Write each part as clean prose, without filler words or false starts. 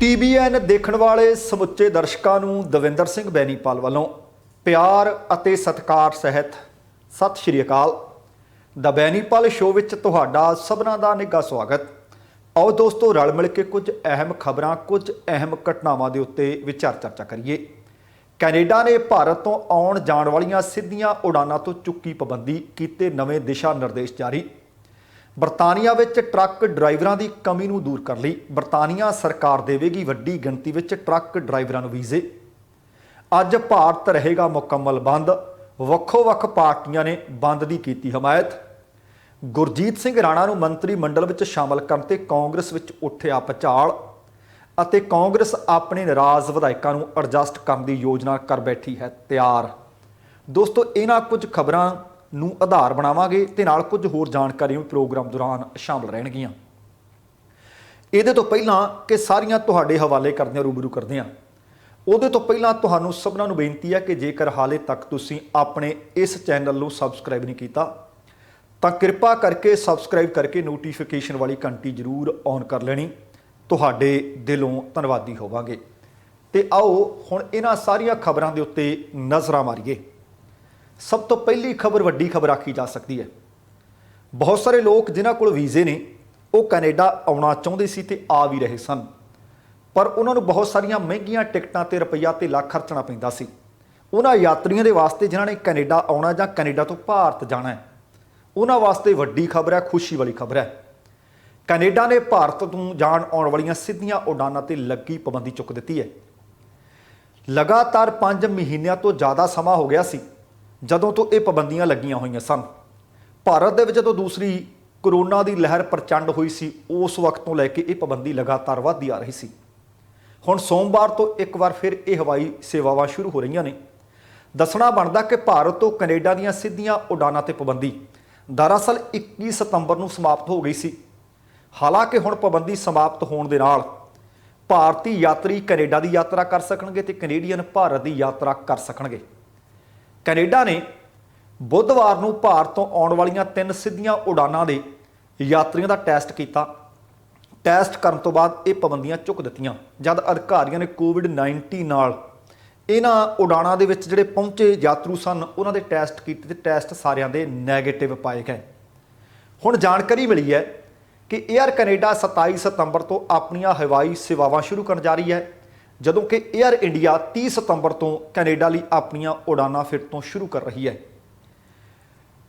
TVN ਦੇਖਣ ਵਾਲੇ ਸਮੁੱਚੇ ਦਰਸ਼ਕਾਂ ਨੂੰ ਦਵਿੰਦਰ ਸਿੰਘ ਬੈਨੀਪਾਲ ਵੱਲੋਂ ਪਿਆਰ ਅਤੇ ਸਤਿਕਾਰ ਸਹਿਤ ਸਤਿ ਸ਼੍ਰੀ ਅਕਾਲ। ਦਾ ਬੈਨੀਪਾਲ ਸ਼ੋਅ ਵਿੱਚ ਤੁਹਾਡਾ ਸਭਨਾਂ ਦਾ ਨਿੱਘਾ ਸਵਾਗਤ। ਆਓ ਦੋਸਤੋ ਰਲ ਮਿਲ ਕੇ ਕੁਝ ਅਹਿਮ ਖਬਰਾਂ, ਕੁਝ ਅਹਿਮ ਘਟਨਾਵਾਂ ਦੇ ਉੱਤੇ ਵਿਚਾਰ ਚਰਚਾ ਕਰੀਏ। ਕੈਨੇਡਾ ਨੇ ਭਾਰਤ ਤੋਂ ਆਉਣ ਜਾਣ ਵਾਲੀਆਂ ਸਿੱਧੀਆਂ ਉਡਾਨਾਂ ਤੋਂ ਚੁੱਕੀ ਪਾਬੰਦੀ, ਕੀਤੇ ਨਵੇਂ ਦਿਸ਼ਾ ਨਿਰਦੇਸ਼ ਜਾਰੀ। ਬਰਤਾਨੀਆ ਵਿੱਚ ਟਰੱਕ ਡਰਾਈਵਰਾਂ ਦੀ ਕਮੀ ਨੂੰ ਦੂਰ ਕਰਨ ਲਈ ਬਰਤਾਨੀਆ ਸਰਕਾਰ ਦੇਵੇਗੀ ਵੱਡੀ ਗਿਣਤੀ ਵਿੱਚ ਟਰੱਕ ਡਰਾਈਵਰਾਂ ਨੂੰ ਵੀਜ਼ੇ। ਅੱਜ ਭਾਰਤ ਰਹੇਗਾ ਮੁਕੰਮਲ ਬੰਦ, ਵੱਖੋ-ਵੱਖ ਪਾਰਟੀਆਂ ਨੇ ਬੰਦ ਦੀ ਕੀਤੀ ਹਮਾਇਤ। ਗੁਰਜੀਤ ਸਿੰਘ ਰਾਣਾ ਨੂੰ ਮੰਤਰੀ ਮੰਡਲ ਵਿੱਚ ਸ਼ਾਮਲ ਕਰਨ ਤੇ ਕਾਂਗਰਸ ਵਿੱਚ ਉੱਠਿਆ ਭੁਚਾਲ ਅਤੇ ਕਾਂਗਰਸ ਆਪਣੇ ਨਾਰਾਜ਼ ਵਿਧਾਇਕਾਂ ਨੂੰ ਐਡਜਸਟ ਕਰਨ ਦੀ ਯੋਜਨਾ ਕਰ ਬੈਠੀ ਹੈ ਤਿਆਰ। ਦੋਸਤੋ ਇਹਨਾਂ ਕੁਝ ਖਬਰਾਂ ਨੂੰ ਆਧਾਰ ਬਣਾਵਾਂਗੇ ਤੇ ਨਾਲ ਕੁਝ ਹੋਰ ਜਾਣਕਾਰੀਆਂ ਵੀ ਪ੍ਰੋਗਰਾਮ ਦੌਰਾਨ ਸ਼ਾਮਲ ਰਹਿਣਗੀਆਂ। ਇਹਦੇ ਤੋਂ ਪਹਿਲਾਂ ਕਿ ਸਾਰੀਆਂ ਤੁਹਾਡੇ ਹਵਾਲੇ ਕਰਦਿਆਂ ਰੂਬਰੂ ਕਰਦੇ ਹਾਂ, ਉਹਦੇ ਤੋਂ ਪਹਿਲਾਂ ਤੁਹਾਨੂੰ ਸਭਨਾਂ ਨੂੰ ਬੇਨਤੀ ਹੈ ਕਿ ਜੇਕਰ ਹਾਲੇ ਤੱਕ ਤੁਸੀਂ ਆਪਣੇ ਇਸ ਚੈਨਲ ਨੂੰ ਸਬਸਕ੍ਰਾਈਬ ਨਹੀਂ ਕੀਤਾ ਤਾਂ ਕਿਰਪਾ ਕਰਕੇ ਸਬਸਕ੍ਰਾਈਬ ਕਰਕੇ ਨੋਟੀਫਿਕੇਸ਼ਨ ਵਾਲੀ ਘੰਟੀ ਜ਼ਰੂਰ ਔਨ ਕਰ ਲੈਣੀ। ਤੁਹਾਡੇ ਦਿਲੋਂ ਧੰਨਵਾਦੀ ਹੋਵਾਂਗੇ। ਤੇ ਆਓ ਹੁਣ ਇਹਨਾਂ ਸਾਰੀਆਂ ਖਬਰਾਂ ਦੇ ਉੱਤੇ ਨਜ਼ਰਾਂ ਮਾਰੀਏ। ਸਭ ਤੋਂ ਪਹਿਲੀ ਖਬਰ ਵੱਡੀ ਖਬਰ ਆਖੀ ਜਾ ਸਕਦੀ ਹੈ। ਬਹੁਤ ਸਾਰੇ ਲੋਕ ਜਿਨ੍ਹਾਂ ਕੋਲ ਵੀਜ਼ੇ ਨੇ ਉਹ ਕੈਨੇਡਾ ਆਉਣਾ ਚਾਹੁੰਦੇ ਸੀ ਤੇ ਆ ਵੀ ਰਹੇ ਸਨ, ਪਰ ਉਹਨਾਂ ਨੂੰ ਬਹੁਤ ਸਾਰੀਆਂ ਮਹਿੰਗੀਆਂ ਟਿਕਟਾਂ ਤੇ ਰੁਪਈਆ ਤੇ ਲੱਖ ਖਰਚਣਾ ਪੈਂਦਾ ਸੀ। ਉਹਨਾਂ ਯਾਤਰੀਆਂ ਦੇ ਵਾਸਤੇ ਜਿਨ੍ਹਾਂ ਨੇ ਕੈਨੇਡਾ ਆਉਣਾ ਜਾਂ ਕੈਨੇਡਾ ਤੋਂ ਭਾਰਤ ਜਾਣਾ ਹੈ, ਉਹਨਾਂ ਵਾਸਤੇ ਵੱਡੀ ਖਬਰ ਹੈ, ਖੁਸ਼ੀ ਵਾਲੀ ਖਬਰ ਹੈ। ਕੈਨੇਡਾ ਨੇ ਭਾਰਤ ਤੋਂ ਜਾਣ ਆਉਣ ਵਾਲੀਆਂ ਸਿੱਧੀਆਂ ਉਡਾਨਾਂ ਤੇ ਲੱਗੀ ਪਾਬੰਦੀ ਚੁੱਕ ਦਿੱਤੀ ਹੈ। ਲਗਾਤਾਰ 5 ਮਹੀਨਿਆਂ ਤੋਂ ਜ਼ਿਆਦਾ ਸਮਾਂ ਹੋ ਗਿਆ ਸੀ ਜਦੋਂ ਤੋਂ ਇਹ ਪਾਬੰਦੀਆਂ ਲੱਗੀਆਂ ਹੋਈਆਂ ਸਨ। ਭਾਰਤ ਦੇ ਵਿੱਚ ਜਦੋਂ ਦੂਸਰੀ ਕਰੋਨਾ ਦੀ ਲਹਿਰ ਪ੍ਰਚੰਡ ਹੋਈ ਸੀ, ਉਸ ਵਕਤ ਤੋਂ ਲੈ ਕੇ ਇਹ ਪਾਬੰਦੀ ਲਗਾਤਾਰ ਵੱਧਦੀ ਆ ਰਹੀ ਸੀ। ਹੁਣ ਸੋਮਵਾਰ ਤੋਂ ਇੱਕ ਵਾਰ ਫਿਰ ਇਹ ਹਵਾਈ ਸੇਵਾਵਾਂ ਸ਼ੁਰੂ ਹੋ ਰਹੀਆਂ ਨੇ। ਦੱਸਣਾ ਬਣਦਾ ਕਿ ਭਾਰਤ ਤੋਂ ਕੈਨੇਡਾ ਦੀਆਂ ਸਿੱਧੀਆਂ ਉਡਾਨਾਂ ਤੇ ਪਾਬੰਦੀ ਦਰਅਸਲ 21 ਸਤੰਬਰ ਨੂੰ ਸਮਾਪਤ ਹੋ ਗਈ ਸੀ। ਹਾਲਾਂਕਿ ਹੁਣ ਪਾਬੰਦੀ ਸਮਾਪਤ ਹੋਣ ਦੇ ਨਾਲ ਭਾਰਤੀ ਯਾਤਰੀ ਕੈਨੇਡਾ ਦੀ ਯਾਤਰਾ ਕਰ ਸਕਣਗੇ ਤੇ ਕੈਨੇਡੀਅਨ ਭਾਰਤ ਦੀ ਯਾਤਰਾ ਕਰ ਸਕਣਗੇ। ਕੈਨੇਡਾ ਨੇ ਬੁੱਧਵਾਰ ਨੂੰ ਭਾਰਤ ਤੋਂ ਆਉਣ ਵਾਲੀਆਂ 3 ਸਿੱਧੀਆਂ ਉਡਾਨਾਂ ਦੇ ਯਾਤਰੀਆਂ ਦਾ ਟੈਸਟ ਕੀਤਾ। ਟੈਸਟ ਕਰਨ ਤੋਂ ਬਾਅਦ ਇਹ ਪਾਬੰਦੀਆਂ ਚੁੱਕ ਦਿੱਤੀਆਂ ਜਦ ਅਧਿਕਾਰੀਆਂ ਨੇ ਕੋਵਿਡ-19 ਨਾਲ ਇਹਨਾਂ ਉਡਾਨਾਂ ਦੇ ਵਿੱਚ ਜਿਹੜੇ ਪਹੁੰਚੇ ਯਾਤਰੂ ਸਨ ਉਹਨਾਂ ਦੇ ਟੈਸਟ ਕੀਤੇ ਤੇ ਟੈਸਟ ਸਾਰਿਆਂ ਦੇ ਨੈਗੇਟਿਵ ਪਾਏ ਗਏ। ਹੁਣ ਜਾਣਕਾਰੀ ਮਿਲੀ ਹੈ ਕਿ ਏਅਰ ਕੈਨੇਡਾ 27 ਸਤੰਬਰ ਤੋਂ ਆਪਣੀਆਂ ਹਵਾਈ ਸੇਵਾਵਾਂ ਸ਼ੁਰੂ ਕਰਨ ਜਾ ਰਹੀ ਹੈ, ਜਦੋਂ ਕਿ ਏਅਰ ਇੰਡੀਆ 30 ਸਤੰਬਰ ਤੋਂ ਕੈਨੇਡਾ ਲਈ ਆਪਣੀਆਂ ਉਡਾਨਾਂ ਫਿਰ ਤੋਂ ਸ਼ੁਰੂ ਕਰ ਰਹੀ ਹੈ।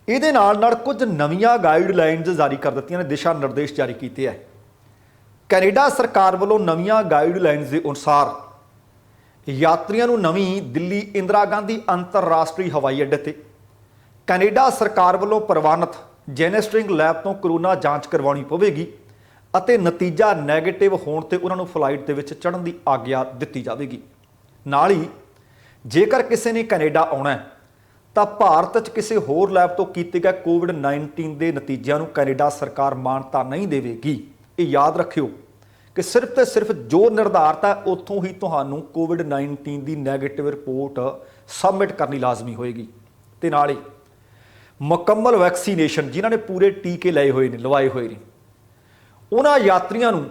ਇਹਦੇ ਨਾਲ ਕੁਝ ਨਵੀਆਂ ਗਾਈਡਲਾਈਨਜ਼ ਜਾਰੀ ਕਰ ਦਿੱਤੀਆਂ ਨੇ, ਦਿਸ਼ਾ ਨਿਰਦੇਸ਼ ਜਾਰੀ ਕੀਤੇ ਹੈ। ਕੈਨੇਡਾ ਸਰਕਾਰ ਵੱਲੋਂ ਨਵੀਆਂ ਗਾਈਡਲਾਈਨਜ਼ ਦੇ ਅਨੁਸਾਰ ਯਾਤਰੀਆਂ ਨੂੰ ਨਵੀਂ ਦਿੱਲੀ ਇੰਦਰਾ ਗਾਂਧੀ ਅੰਤਰਰਾਸ਼ਟਰੀ ਹਵਾਈ ਅੱਡੇ ਤੇ ਕੈਨੇਡਾ ਸਰਕਾਰ ਵੱਲੋਂ ਪ੍ਰਵਾਨਿਤ ਜੈਨੇਸਟਰਿੰਗ ਲੈਬ ਤੋਂ ਕਰੋਨਾ ਜਾਂਚ ਕਰਵਾਉਣੀ ਪਵੇਗੀ ਅਤੇ ਨਤੀਜਾ ਨੈਗੇਟਿਵ ਹੋਣ ਤੇ ਉਹਨਾਂ ਨੂੰ ਫਲਾਈਟ ਦੇ ਵਿੱਚ ਚੜ੍ਹਨ ਦੀ ਆਗਿਆ ਦਿੱਤੀ ਜਾਵੇਗੀ। ਨਾਲ ਹੀ ਜੇਕਰ ਕਿਸੇ ਨੇ ਕੈਨੇਡਾ ਆਉਣਾ ਹੈ ਤਾਂ ਭਾਰਤ 'ਚ ਕਿਸੇ ਹੋਰ ਲੈਬ ਤੋਂ ਕੀਤੇ ਗਏ ਕੋਵਿਡ-19 ਦੇ ਨਤੀਜਿਆਂ ਨੂੰ ਕੈਨੇਡਾ ਸਰਕਾਰ ਮਾਨਤਾ ਨਹੀਂ ਦੇਵੇਗੀ। ਇਹ ਯਾਦ ਰੱਖਿਓ ਕਿ ਸਿਰਫ ਤੇ ਸਿਰਫ ਜੋ ਨਿਰਧਾਰਤ ਹੈ ਉੱਥੋਂ ਹੀ ਤੁਹਾਨੂੰ ਕੋਵਿਡ-19 ਦੀ ਨੈਗੇਟਿਵ ਰਿਪੋਰਟ ਸਬਮਿਟ ਕਰਨੀ ਲਾਜ਼ਮੀ ਹੋਏਗੀ। ਤੇ ਨਾਲ ਹੀ ਮੁਕੰਮਲ ਵੈਕਸੀਨੇਸ਼ਨ ਜਿਨ੍ਹਾਂ ਨੇ ਪੂਰੇ ਟੀਕੇ ਲਏ ਹੋਏ ਨੇ, ਲਵਾਏ ਹੋਏ ਨੇ, ਉਹਨਾਂ ਯਾਤਰੀਆਂ ਨੂੰ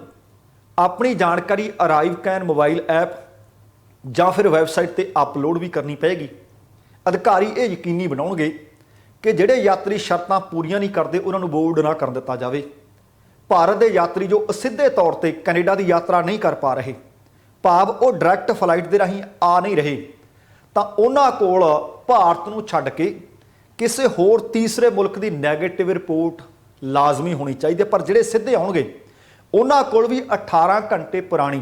ਆਪਣੀ ਜਾਣਕਾਰੀ ਅਰਾਈਵ ਕੈਨ ਮੋਬਾਈਲ ਐਪ ਜਾਂ ਫਿਰ ਵੈਬਸਾਈਟ ਤੇ ਅਪਲੋਡ ਵੀ ਕਰਨੀ ਪਏਗੀ। ਅਧਿਕਾਰੀ ਇਹ ਯਕੀਨੀ ਬਣਾਉਣਗੇ ਕਿ ਜਿਹੜੇ ਯਾਤਰੀ ਸ਼ਰਤਾਂ ਪੂਰੀਆਂ ਨਹੀਂ ਕਰਦੇ ਉਹਨਾਂ ਨੂੰ ਬੋਰਡ ਨਾ ਕਰਨ ਦਿੱਤਾ ਜਾਵੇ। ਭਾਰਤ ਦੇ ਯਾਤਰੀ ਜੋ ਅਸਿੱਧੇ ਤੌਰ ਤੇ ਕੈਨੇਡਾ ਦੀ ਯਾਤਰਾ ਨਹੀਂ ਕਰ ਪਾ ਰਹੇ, ਭਾਵ ਉਹ ਡਾਇਰੈਕਟ ਫਲਾਈਟ ਦੇ ਰਾਹੀਂ ਆ ਨਹੀਂ ਰਹੇ, ਤਾਂ ਉਹਨਾਂ ਕੋਲ ਭਾਰਤ ਨੂੰ ਛੱਡ ਕੇ ਕਿਸੇ ਹੋਰ ਤੀਸਰੇ ਮੁਲਕ ਦੀ ਨੈਗੇਟਿਵ ਰਿਪੋਰਟ ਲਾਜ਼ਮੀ ਹੋਣੀ ਚਾਹੀਦੀ ਹੈ। ਪਰ ਜਿਹੜੇ ਸਿੱਧੇ ਆਉਣਗੇ ਉਹਨਾਂ ਕੋਲ ਵੀ 18 ਘੰਟੇ ਪੁਰਾਣੀ,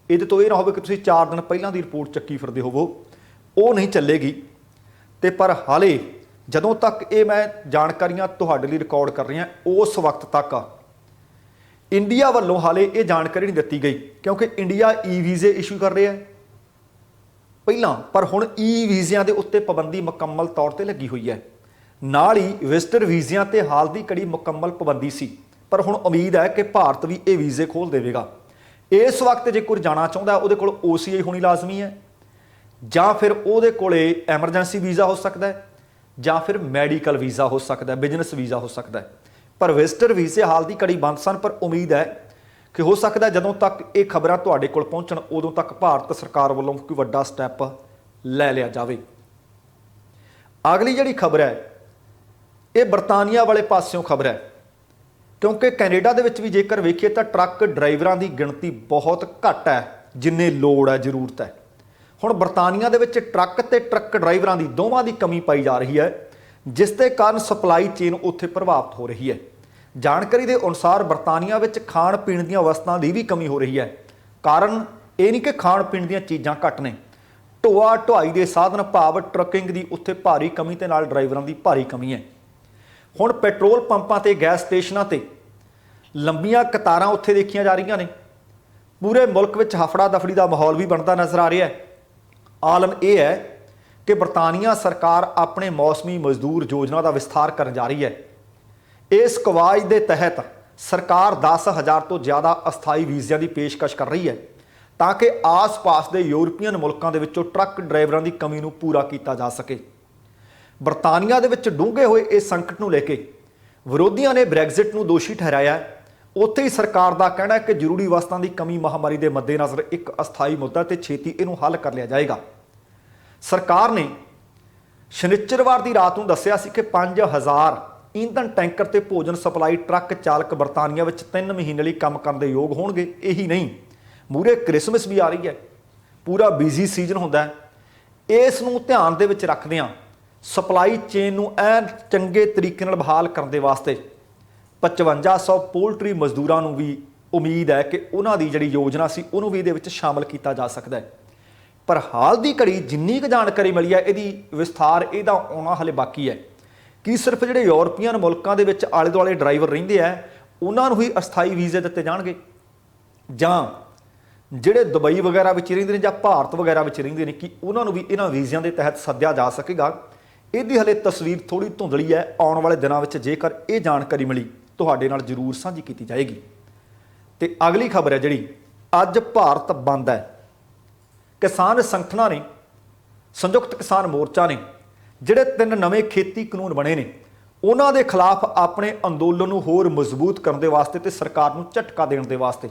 ਇਹਦੇ ਤੋਂ ਇਹ ਨਾ ਹੋਵੇ ਕਿ ਤੁਸੀਂ 4 ਦਿਨ ਪਹਿਲਾਂ ਦੀ ਰਿਪੋਰਟ ਚੱਕੀ ਫਿਰਦੇ ਹੋਵੋ, ਉਹ ਨਹੀਂ ਚੱਲੇਗੀ। ਤੇ ਪਰ ਹਾਲੇ ਜਦੋਂ ਤੱਕ ਇਹ ਮੈਂ ਜਾਣਕਾਰੀਆਂ ਤੁਹਾਡੇ ਲਈ ਰਿਕਾਰਡ ਕਰ ਰਿਹਾ, ਉਸ ਵਕਤ ਤੱਕ ਇੰਡੀਆ ਵੱਲੋਂ ਹਾਲੇ ਇਹ ਜਾਣਕਾਰੀ ਨਹੀਂ ਦਿੱਤੀ ਗਈ, ਕਿਉਂਕਿ ਇੰਡੀਆ ਵੀਜ਼ੇ ਇਸ਼ੂ ਕਰ ਰਿਹਾ ਪਹਿਲਾਂ, ਪਰ ਹੁਣ ਵੀਜ਼ਿਆਂ ਦੇ ਉੱਤੇ ਪਾਬੰਦੀ ਮੁਕੰਮਲ ਤੌਰ ਤੇ ਲੱਗੀ ਹੋਈ ਹੈ। ਨਾਲ ਹੀ ਵਿਜ਼ਟਰ ਵੀਜ਼ਿਆਂ ਤੇ ਹਾਲ ਦੀ ਘੜੀ ਮੁਕੰਮਲ ਪਾਬੰਦੀ ਸੀ, ਪਰ ਹੁਣ ਉਮੀਦ ਹੈ ਕਿ ਭਾਰਤ ਵੀ ਇਹ ਵੀਜ਼ੇ ਖੋਲ੍ਹ ਦੇਵੇਗਾ। ਇਸ ਵਕਤ ਜੇ ਕੋਈ ਜਾਣਾ ਚਾਹੁੰਦਾ ਉਹਦੇ ਕੋਲ OCI ਹੋਣੀ ਲਾਜ਼ਮੀ ਹੈ, ਜਾਂ ਫਿਰ ਉਹਦੇ ਕੋਲੇ ਐਮਰਜੈਂਸੀ ਵੀਜ਼ਾ ਹੋ ਸਕਦਾ ਹੈ, ਜਾਂ ਫਿਰ ਮੈਡੀਕਲ ਵੀਜ਼ਾ ਹੋ ਸਕਦਾ ਹੈ, ਬਿਜ਼ਨਸ ਵੀਜ਼ਾ ਹੋ ਸਕਦਾ ਹੈ। ਪਰ ਵਿਜ਼ਟਰ ਵੀਜ਼ੇ ਹਾਲ ਦੀ ਘੜੀ ਬੰਦ ਸਨ, ਪਰ ਉਮੀਦ ਹੈ कि हो सकता है जदों तक ये खबरां तुहाडे कोल पहुंचण उदों तक भारत सरकार वालों कोई वड्डा स्टैप लै लिया जाए। अगली जिहड़ी खबर है ये बरतानिया वाले पासियों खबर है, क्योंकि कैनेडा दे विच भी जेकर वेखीए तो ट्रक ड्राइवरां की गिणती बहुत घट है जिन्ने लोड़ है, जरूरत है। हुण बरतानिया दे विच ट्रक ते ट्रक ड्राइवरां की दोवां की कमी पाई जा रही है, जिस दे कारण सप्लाई चेन उत्थे प्रभावित हो रही है। जानकारी के अनुसार बरतानिया विच खाण पीण दीयां वस्तां की भी कमी हो रही है। कारण ये नहीं कि खाण पीण दीयां चीज़ां घट ने, ढोआ ढुआई के साधन भाव ट्रकिंग की उत्थे भारी कमी ते नाल ड्राइवरां की भारी कमी है। हुण पैट्रोल पंपां ते गैस स्टेशनां ते लंबियां कतारां उत्थे देखियां जा रहीआं ने। पूरे मुल्क विच हफड़ा दफड़ी का माहौल भी बनता नज़र आ रहा है। आलम यह है कि बरतानिया सरकार अपने मौसमी मजदूर योजना का विस्तार करने जा रही है। इस कवायद के तहत सरकार 10,000 तो ज़्यादा अस्थाई वीज़िया की पेशकश कर रही है ताकि आस पास के यूरोपीयन मुल्कों के विचों ट्रक ड्राइवरों की कमी को पूरा किया जा सके। बरतानिया दे विच डूंघे हुए इस संकट को लेके विरोधियों ने ब्रैगजिट को दोषी ठहराया है। उत्थे ही सरकार का कहना है कि जरूरी वस्तां की कमी महामारी के मद्देनज़र एक अस्थाई मुद्दा ते छेती इनू हल कर लिया जाएगा। सरकार ने शनिचरवार की रात को दस्सिया सी कि 5,000 ईंधन टैंकर ते भोजन सप्लाई ट्रक चालक बरतानिया विच 3 महीने लिए काम करने के योग होणगे। यही नहीं, मूहरे क्रिसमस भी आ रही है, पूरा बिजी सीजन होंदा है। इस नूं ध्यान दे विच रखदिआं सप्लाई चेन नूं ऐन चंगे तरीके नाल बहाल करने वास्ते 5500 पोल्ट्री मजदूरों को भी उम्मीद है कि उन्हों की जी योजना सी उन्होंने भी ये शामिल किया जा सकता है। पर हाल की घड़ी जिन्नी क जानकारी मिली है यदि विस्तार यदा आना हले बाकी है कि सिर्फ जोड़े यूरोपीयन मुल्कों के आले दुआले ड्राइवर रहिंदे है उन्होंने ही अस्थाई वीज़े दिते जाणगे, जां जिहड़े दुबई वगैरह विच रहिंदे ने जां भारत वगैरह विच रहिंदे ने कि उन्होंने भी इन्हां वीज़ियां के तहत सद्दिया जा सकेगा। इसकी हले तस्वीर थोड़ी धुंधली है। आने वाले दिनों में जेकर ये जानकारी मिली तुहाडे नाल जरूर साझी की जाएगी। तो अगली खबर है जिहड़ी अज भारत बंद है। किसान संगठनां ने संयुक्त किसान मोर्चा ने जिहड़े 3 नवे खेती कानून बने ने उन्हां दे खिलाफ अपने अंदोलन नूं होर मजबूत करने वास्ते ते सरकार नूं झटका देण दे वास्ते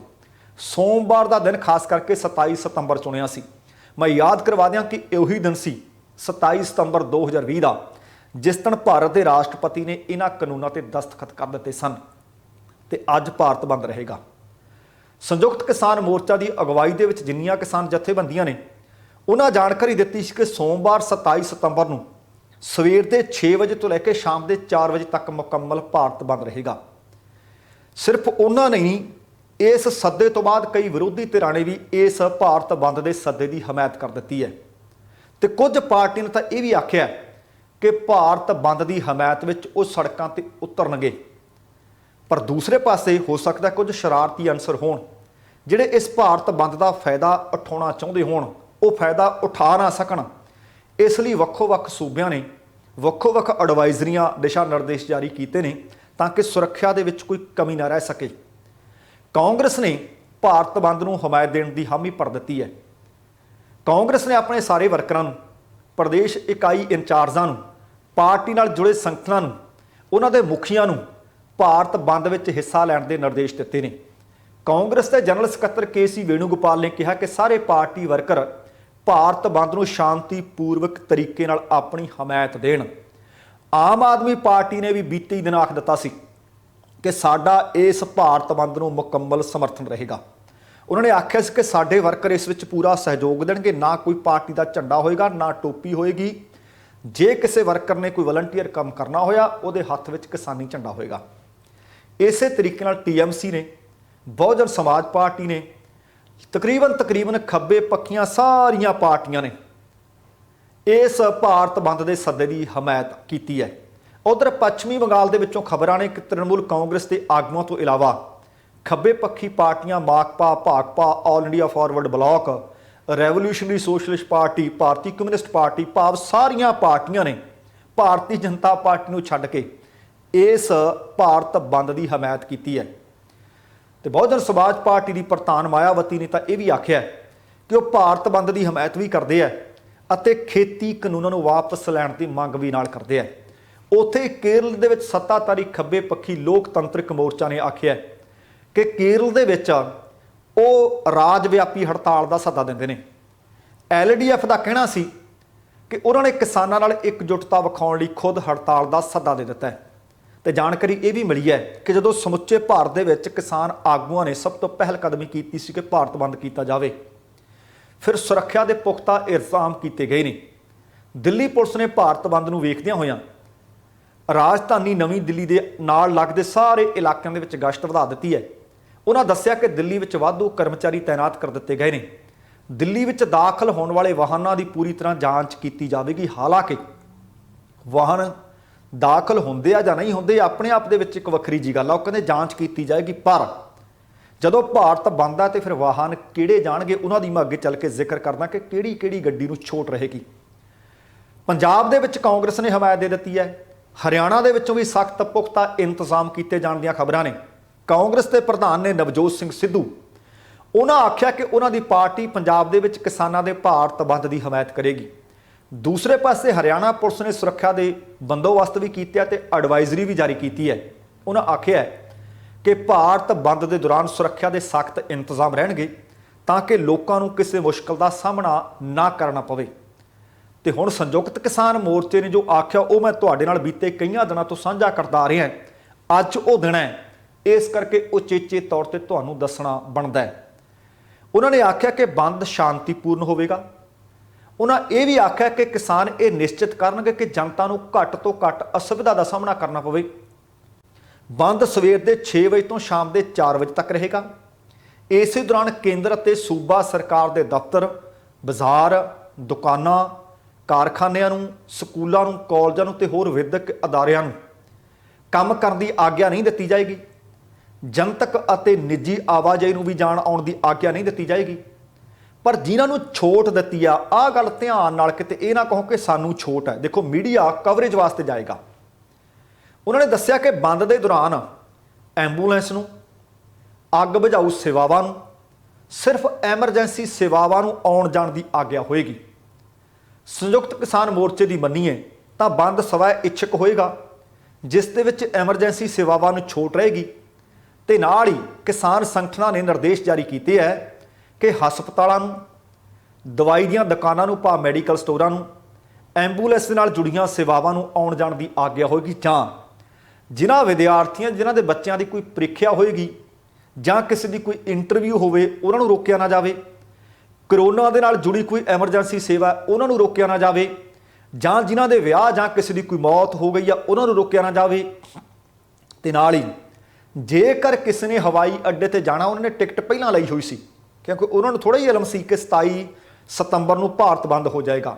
सोमवार का दिन खास करके 27 सितंबर चुनिया सी। मैं याद करवा दियां कि यही दिन सी 27 सितंबर 2020 का जिस दिन भारत के राष्ट्रपति ने इन्हां कानूनों ते दस्तखत कर दिते सन। ते अज भारत बंद रहेगा। संयुक्त किसान मोर्चा की अगवाई दे विच जिन्नियां किसान जथेबंदियां ने उन्हां जानकारी दी कि सोमवार 27 सितंबर नूं सवेर के 6 बजे तो लैके शाम के 4 बजे तक मुकम्मल भारत बंद रहेगा। सिर्फ उन्हां नहीं, इस सद्दे तो बाद कई विरोधी धिरां ने भी इस भारत बंद के सद्दे की हमायत कर दी है। तो कुछ पार्टियां ने तो यह भी आख्या कि भारत बंद की हमायत में वो सड़कों पर उतरनगे। पर दूसरे पासे हो सकता है कुछ शरारती अंसर होण जिहड़े इस भारत बंद का फायदा उठाउणा चाहुंदे होण, वो फायदा उठा ना सकण। इसलिए वक्खो-वक्ख सूबियां ने वक्खो-वक्ख एडवाइजरियां दिशा निर्देश जारी किए हैं ताकि सुरक्षा दे विच कोई कमी ना रह सके। कांग्रेस ने भारत बंद नूं हमायत देण दी हामी भर दित्ती है। कांग्रेस ने अपने सारे वर्करां नूं, प्रदेश इकाई इंचार्जां नूं, पार्टी नाल जुड़े संगठनां नूं, उन्हां दे मुखियां नूं भारत बंद विच हिस्सा लैण दे निर्देश दित्ते ने। कांग्रेस के जनरल सकत्तर के.सी. वेणुगोपाल ने कहा कि सारे पार्टी वर्कर भारत बंद नूं शांतिपूर्वक तरीके नाल अपनी हमायत देण। आम आदमी पार्टी ने भी बीते दिन आख दिता सी कि साडा इस भारत बंद नूं मुकम्मल समर्थन रहेगा। उन्होंने आख्या कि साडे वर्कर इस विच पूरा सहयोग देणगे, ना कोई पार्टी का झंडा होएगा, ना टोपी होएगी। जे किसी वर्कर ने कोई वलंटीयर काम करना होया उहदे हत्थ विच किसानी झंडा होएगा। इसे तरीके नाल टीएमसी ने, बहुजन समाज पार्टी ने, तकरीबन खब्बे पक्खियां सारियां पार्टियां ने इस भारत बंद के सद्दे की हमायत की है। उधर पश्चिमी बंगाल के विचों खबरां ने कि तृणमूल कांग्रेस के आगुआं तो इलावा खब्बे पक्षी पार्टियां Makpa, Bhakpa, All India Forward Bloc, Revolutionary Socialist Party, Bharatiya Communist Party भाव सारियां पार्टियां ने भारतीय जनता पार्टी नूं छड्ड के इस भारत बंद की हमायत की है। तो बहुजन समाज पार्टी की प्रधान मायावती ने तो यह भी आख्या कि वह भारत बंद की हमायत भी करते हैं ਅਤੇ खेती कानूनों ਨੂੰ वापस लैण की मंग भी नाल करते हैं। उत्थे केरल ਦੇ ਵਿੱਚ सत्ताधारी खब्बे पक्षी लोकतंत्रिक मोर्चा ने आख्या ਕਿ ਕੇਰਲ ਦੇ ਵਿੱਚ ਉਹ ਰਾਜ ਵਿਆਪੀ ਹੜਤਾਲ ਦਾ ਸੱਦਾ ਦਿੰਦੇ ਨੇ। LDF ਦਾ ਕਹਿਣਾ ਸੀ ਕਿ ਉਹਨਾਂ ਨੇ ਕਿਸਾਨਾਂ ਨਾਲ ਇਕਜੁੱਟਤਾ ਵਿਖਾਉਣ ਲਈ ਖੁਦ ਹੜਤਾਲ ਦਾ ਸੱਦਾ ਦੇ ਦਿੱਤਾ ਹੈ। ਤੇ ਜਾਣਕਾਰੀ ਇਹ ਵੀ ਮਿਲੀ ਹੈ ਕਿ ਜਦੋਂ ਸਮੁੱਚੇ ਭਾਰਤ ਦੇ ਵਿੱਚ ਕਿਸਾਨ ਆਗੂਆਂ ਨੇ ਸਭ ਤੋਂ ਪਹਿਲ ਕਦਮੀ ਕੀਤੀ ਸੀ ਕਿ ਭਾਰਤ ਬੰਦ ਕੀਤਾ ਜਾਵੇ, ਫਿਰ ਸੁਰੱਖਿਆ ਦੇ ਪੁਖਤਾ ਇੰਤਜ਼ਾਮ ਕੀਤੇ ਗਏ ਨੇ। ਦਿੱਲੀ ਪੁਲਿਸ ਨੇ ਭਾਰਤ ਬੰਦ ਨੂੰ ਵੇਖਦਿਆਂ ਹੋਇਆਂ ਰਾਜਧਾਨੀ ਨਵੀਂ ਦਿੱਲੀ ਦੇ ਨਾਲ ਲੱਗਦੇ ਸਾਰੇ ਇਲਾਕਿਆਂ ਦੇ ਵਿੱਚ ਗਸ਼ਤ ਵਧਾ ਦਿੱਤੀ ਹੈ। ਉਹਨਾਂ ਦੱਸਿਆ ਕਿ ਦਿੱਲੀ ਵਿੱਚ ਵਾਧੂ ਕਰਮਚਾਰੀ ਤਾਇਨਾਤ ਕਰ ਦਿੱਤੇ ਗਏ ਨੇ। ਦਿੱਲੀ ਵਿੱਚ ਦਾਖਲ ਹੋਣ ਵਾਲੇ ਵਾਹਨਾਂ ਦੀ ਪੂਰੀ ਤਰ੍ਹਾਂ ਜਾਂਚ ਕੀਤੀ ਜਾਵੇਗੀ। ਹਾਲਾਂਕਿ ਵਾਹਨ ਦਾਖਲ ਹੁੰਦੇ ਆ ਜਾਂ ਨਹੀਂ ਹੁੰਦੇ ਆਪਣੇ ਆਪ ਦੇ ਵਿੱਚ ਇੱਕ ਵੱਖਰੀ ਜੀ ਗੱਲ ਆ, ਉਹ ਕਹਿੰਦੇ ਜਾਂਚ ਕੀਤੀ ਜਾਏਗੀ, ਪਰ ਜਦੋਂ ਭਾਰਤ ਬੰਦ ਆ ਤੇ ਫਿਰ ਵਾਹਨ ਕਿਹੜੇ ਜਾਣਗੇ ਉਹਨਾਂ ਦੀ ਮੈਂ ਅੱਗੇ ਚੱਲ ਕੇ ਜ਼ਿਕਰ ਕਰਦਾ ਕਿ ਕਿਹੜੀ ਕਿਹੜੀ ਗੱਡੀ ਨੂੰ ਛੋਟ ਰਹੇਗੀ। ਪੰਜਾਬ ਦੇ ਵਿੱਚ ਕਾਂਗਰਸ ਨੇ ਹਮਾਇਤ ਦੇ ਦਿੱਤੀ ਹੈ। ਹਰਿਆਣਾ ਦੇ ਵਿੱਚੋਂ ਵੀ ਸਖਤ ਪੁਖਤਾ ਇੰਤਜ਼ਾਮ ਕੀਤੇ ਜਾਣ ਦੀਆਂ ਖਬਰਾਂ ਨੇ। ਕਾਂਗਰਸ ਦੇ ਪ੍ਰਧਾਨ ਨੇ ਨਵਜੋਤ ਸਿੰਘ ਸਿੱਧੂ, ਉਹਨਾਂ ਆਖਿਆ ਕਿ ਉਹਨਾਂ ਦੀ ਪਾਰਟੀ ਪੰਜਾਬ ਦੇ ਵਿੱਚ ਕਿਸਾਨਾਂ ਦੇ ਭਾਰਤ ਬੰਦ ਦੀ ਹਮਾਇਤ ਕਰੇਗੀ। ਦੂਸਰੇ ਪਾਸੇ ਹਰਿਆਣਾ ਪੁਲਿਸ ਨੇ ਸੁਰੱਖਿਆ ਦੇ ਬੰਦੋਬਸਤ ਵੀ ਕੀਤੇ ਤੇ ਐਡਵਾਈਜ਼ਰੀ ਵੀ ਜਾਰੀ ਕੀਤੀ ਹੈ। ਉਹਨਾਂ ਆਖਿਆ ਕਿ ਭਾਰਤ ਬੰਦ ਦੇ ਦੌਰਾਨ ਸੁਰੱਖਿਆ ਦੇ ਸਖਤ ਇੰਤਜ਼ਾਮ ਰਹਿਣਗੇ ਤਾਂ ਕਿ ਲੋਕਾਂ ਨੂੰ ਕਿਸੇ ਮੁਸ਼ਕਲ ਦਾ ਸਾਹਮਣਾ ਨਾ ਕਰਨਾ ਪਵੇ। ਤੇ ਹੁਣ ਸੰਯੁਕਤ ਕਿਸਾਨ ਮੋਰਚੇ ਨੇ ਜੋ ਆਖਿਆ ਉਹ ਮੈਂ ਤੁਹਾਡੇ ਨਾਲ ਬੀਤੇ ਕਈਆਂ ਦਿਨਾਂ ਤੋਂ ਸਾਂਝਾ ਕਰਦਾ ਆ ਰਿਹਾ। ਅੱਜ ਉਹ ਦਿਨ ਹੈ, ਇਸ ਕਰਕੇ ਉਚੇਚੇ ਤੌਰ ਤੇ ਤੁਹਾਨੂੰ ਦੱਸਣਾ ਬਣਦਾ ਹੈ। ਉਹਨਾਂ ਨੇ ਆਖਿਆ ਕਿ ਬੰਦ ਸ਼ਾਂਤੀਪੂਰਨ ਹੋਵੇਗਾ। ਉਹਨਾਂ ਇਹ ਵੀ ਆਖਿਆ ਕਿ ਕਿਸਾਨ ਇਹ ਨਿਸ਼ਚਿਤ ਕਰਨਗੇ ਕਿ ਜਨਤਾ ਨੂੰ ਘੱਟ ਤੋਂ ਘੱਟ ਅਸੁਵਿਧਾ ਦਾ ਸਾਹਮਣਾ ਕਰਨਾ ਪਵੇ। ਬੰਦ ਸਵੇਰ ਦੇ 6 ਵਜੇ ਤੋਂ ਸ਼ਾਮ ਦੇ 4 ਵਜੇ ਤੱਕ ਰਹੇਗਾ। ਇਸੇ ਦੌਰਾਨ ਕੇਂਦਰ ਅਤੇ ਸੂਬਾ ਸਰਕਾਰ ਦੇ ਦਫ਼ਤਰ, ਬਾਜ਼ਾਰ, ਦੁਕਾਨਾਂ, ਕਾਰਖਾਨਿਆਂ ਨੂੰ, ਸਕੂਲਾਂ ਨੂੰ, ਕਾਲਜਾਂ ਨੂੰ ਤੇ ਹੋਰ ਵਿਦਿਅਕ ਅਦਾਰਿਆਂ ਨੂੰ ਕੰਮ ਕਰਨ ਦੀ ਆਗਿਆ ਨਹੀਂ ਦਿੱਤੀ ਜਾਏਗੀ। ਜਨਤਕ ਅਤੇ ਨਿੱਜੀ ਆਵਾਜਾਈ ਨੂੰ ਵੀ ਜਾਣ ਆਉਣ ਦੀ ਆਗਿਆ ਨਹੀਂ ਦਿੱਤੀ ਜਾਏਗੀ। ਪਰ ਜਿਨ੍ਹਾਂ ਨੂੰ ਛੋਟ ਦਿੱਤੀ ਆ, ਆਹ ਗੱਲ ਧਿਆਨ ਨਾਲ ਕਿਤੇ ਇਹ ਨਾ ਕਹੋ ਕਿ ਸਾਨੂੰ ਛੋਟ ਹੈ। ਦੇਖੋ, ਮੀਡੀਆ ਕਵਰੇਜ ਵਾਸਤੇ ਜਾਏਗਾ। ਉਹਨਾਂ ਨੇ ਦੱਸਿਆ ਕਿ ਬੰਦ ਦੇ ਦੌਰਾਨ ਐਂਬੂਲੈਂਸ ਨੂੰ, ਅੱਗ ਬੁਝਾਊ ਸੇਵਾਵਾਂ ਨੂੰ, ਸਿਰਫ ਐਮਰਜੈਂਸੀ ਸੇਵਾਵਾਂ ਨੂੰ ਆਉਣ ਜਾਣ ਦੀ ਆਗਿਆ ਹੋਏਗੀ। ਸੰਯੁਕਤ ਕਿਸਾਨ ਮੋਰਚੇ ਦੀ ਮੰਨੀਏ ਤਾਂ ਬੰਦ ਸਵੈ ਇੱਛਕ ਹੋਏਗਾ, ਜਿਸ ਦੇ ਵਿੱਚ ਐਮਰਜੈਂਸੀ ਸੇਵਾਵਾਂ ਨੂੰ ਛੋਟ ਰਹੇਗੀ। ਤੇ ਨਾਲ ਹੀ ਕਿਸਾਨ ਸੰਗਠਨਾਂ ਨੇ ਨਿਰਦੇਸ਼ ਜਾਰੀ ਕੀਤੇ ਹੈ ਕਿ ਹਸਪਤਾਲਾਂ ਨੂੰ, ਦਵਾਈ ਦੀਆਂ ਦੁਕਾਨਾਂ ਨੂੰ, ਭਾਵ ਮੈਡੀਕਲ ਸਟੋਰਾਂ ਨੂੰ, ਐਂਬੂਲੈਂਸ ਦੇ ਨਾਲ ਜੁੜੀਆਂ ਸੇਵਾਵਾਂ ਨੂੰ ਆਉਣ ਜਾਣ ਦੀ ਆਗਿਆ ਹੋਏਗੀ। ਜਾਂ ਜਿਨ੍ਹਾਂ ਵਿਦਿਆਰਥੀਆਂ, ਜਿਨ੍ਹਾਂ ਦੇ ਬੱਚਿਆਂ ਦੀ ਕੋਈ ਪ੍ਰੀਖਿਆ ਹੋਏਗੀ ਜਾਂ ਕਿਸੇ ਦੀ ਕੋਈ ਇੰਟਰਵਿਊ ਹੋਵੇ, ਉਹਨਾਂ ਨੂੰ ਰੋਕਿਆ ਨਾ ਜਾਵੇ। ਕਰੋਨਾ ਦੇ ਨਾਲ ਜੁੜੀ ਕੋਈ ਐਮਰਜੈਂਸੀ ਸੇਵਾ, ਉਹਨਾਂ ਨੂੰ ਰੋਕਿਆ ਨਾ ਜਾਵੇ। ਜਾਂ ਜਿਨ੍ਹਾਂ ਦੇ ਵਿਆਹ ਜਾਂ ਕਿਸੇ ਦੀ ਕੋਈ ਮੌਤ ਹੋ ਗਈ ਆ, ਉਹਨਾਂ ਨੂੰ ਰੋਕਿਆ ਨਾ ਜਾਵੇ। ਤੇ ਨਾਲ ਹੀ ਜੇਕਰ ਕਿਸੇ ਨੇ ਹਵਾਈ ਅੱਡੇ ਤੇ ਜਾਣਾ, ਉਹਨਾਂ ਨੇ ਟਿਕਟ ਪਹਿਲਾਂ ਲਈ ਹੋਈ ਸੀ, ਕਿਉਂਕਿ ਉਹਨਾਂ ਨੂੰ ਥੋੜ੍ਹਾ ਹੀ ਇਲਮ ਸੀ ਕਿ 27 ਸਤੰਬਰ ਨੂੰ ਭਾਰਤ ਬੰਦ ਹੋ ਜਾਏਗਾ।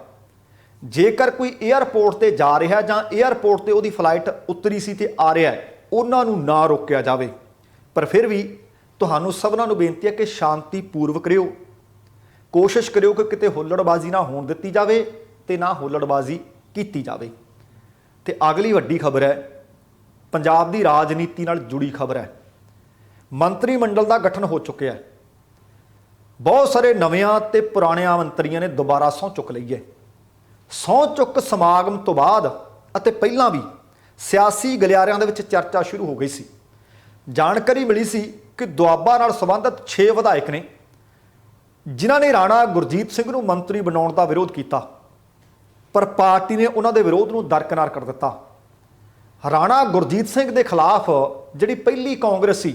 ਜੇਕਰ ਕੋਈ ਏਅਰਪੋਰਟ ਤੇ ਜਾ ਰਿਹਾ ਜਾਂ ਏਅਰਪੋਰਟ ਤੇ ਉਹਦੀ ਫਲਾਈਟ ਉਤਰੀ ਸੀ ਤੇ ਆ ਰਿਹਾ, ਉਹਨਾਂ ਨੂੰ ਨਾ ਰੋਕਿਆ ਜਾਵੇ। ਪਰ ਫਿਰ ਵੀ ਤੁਹਾਨੂੰ ਸਭਨਾਂ ਨੂੰ ਬੇਨਤੀ ਹੈ ਕਿ ਸ਼ਾਂਤੀਪੂਰਵਕ ਰਹੋ। ਕੋਸ਼ਿਸ਼ ਕਰਿਓ ਕਿ ਕਿਤੇ ਹੁੱਲੜਬਾਜ਼ੀ ਨਾ ਹੋਣ ਦਿੱਤੀ ਜਾਵੇ ਤੇ ਨਾ ਹੁੱਲੜਬਾਜ਼ੀ ਕੀਤੀ ਜਾਵੇ। ਤੇ ਅਗਲੀ ਵੱਡੀ ਖਬਰ ਹੈ, ਪੰਜਾਬ ਦੀ ਰਾਜਨੀਤੀ ਨਾਲ ਜੁੜੀ ਖਬਰ ਹੈ। ਮੰਤਰੀ ਮੰਡਲ ਦਾ ਗਠਨ ਹੋ ਚੁੱਕਿਆ ਹੈ। ਬਹੁਤ ਸਾਰੇ ਨਵਿਆਂ ਤੇ ਪੁਰਾਣਿਆਂ ਮੰਤਰੀਆਂ ਨੇ ਦੁਬਾਰਾ ਸਹੁੰ ਚੁੱਕ ਲਈ ਹੈ। ਸਹੁੰ ਚੁੱਕ ਸਮਾਗਮ ਤੋਂ ਬਾਅਦ ਅਤੇ ਪਹਿਲਾਂ ਵੀ ਸਿਆਸੀ ਗਲਿਆਰਿਆਂ ਦੇ ਵਿੱਚ ਚਰਚਾ ਸ਼ੁਰੂ ਹੋ ਗਈ ਸੀ। ਜਾਣਕਾਰੀ ਮਿਲੀ ਸੀ ਕਿ ਦੁਆਬਾ ਨਾਲ ਸੰਬੰਧਿਤ 6 ਵਿਧਾਇਕ ਨੇ ਜਿਨ੍ਹਾਂ ਨੇ ਰਾਣਾ ਗੁਰਜੀਤ ਸਿੰਘ ਨੂੰ ਮੰਤਰੀ ਬਣਾਉਣ ਦਾ ਵਿਰੋਧ ਕੀਤਾ, ਪਰ ਪਾਰਟੀ ਨੇ ਉਹਨਾਂ ਦੇ ਵਿਰੋਧ ਨੂੰ ਦਰਕਿਨਾਰ ਕਰ ਦਿੱਤਾ। ਰਾਣਾ ਗੁਰਜੀਤ ਸਿੰਘ ਦੇ ਖਿਲਾਫ ਜਿਹੜੀ ਪਹਿਲੀ ਕਾਂਗਰਸ ਸੀ,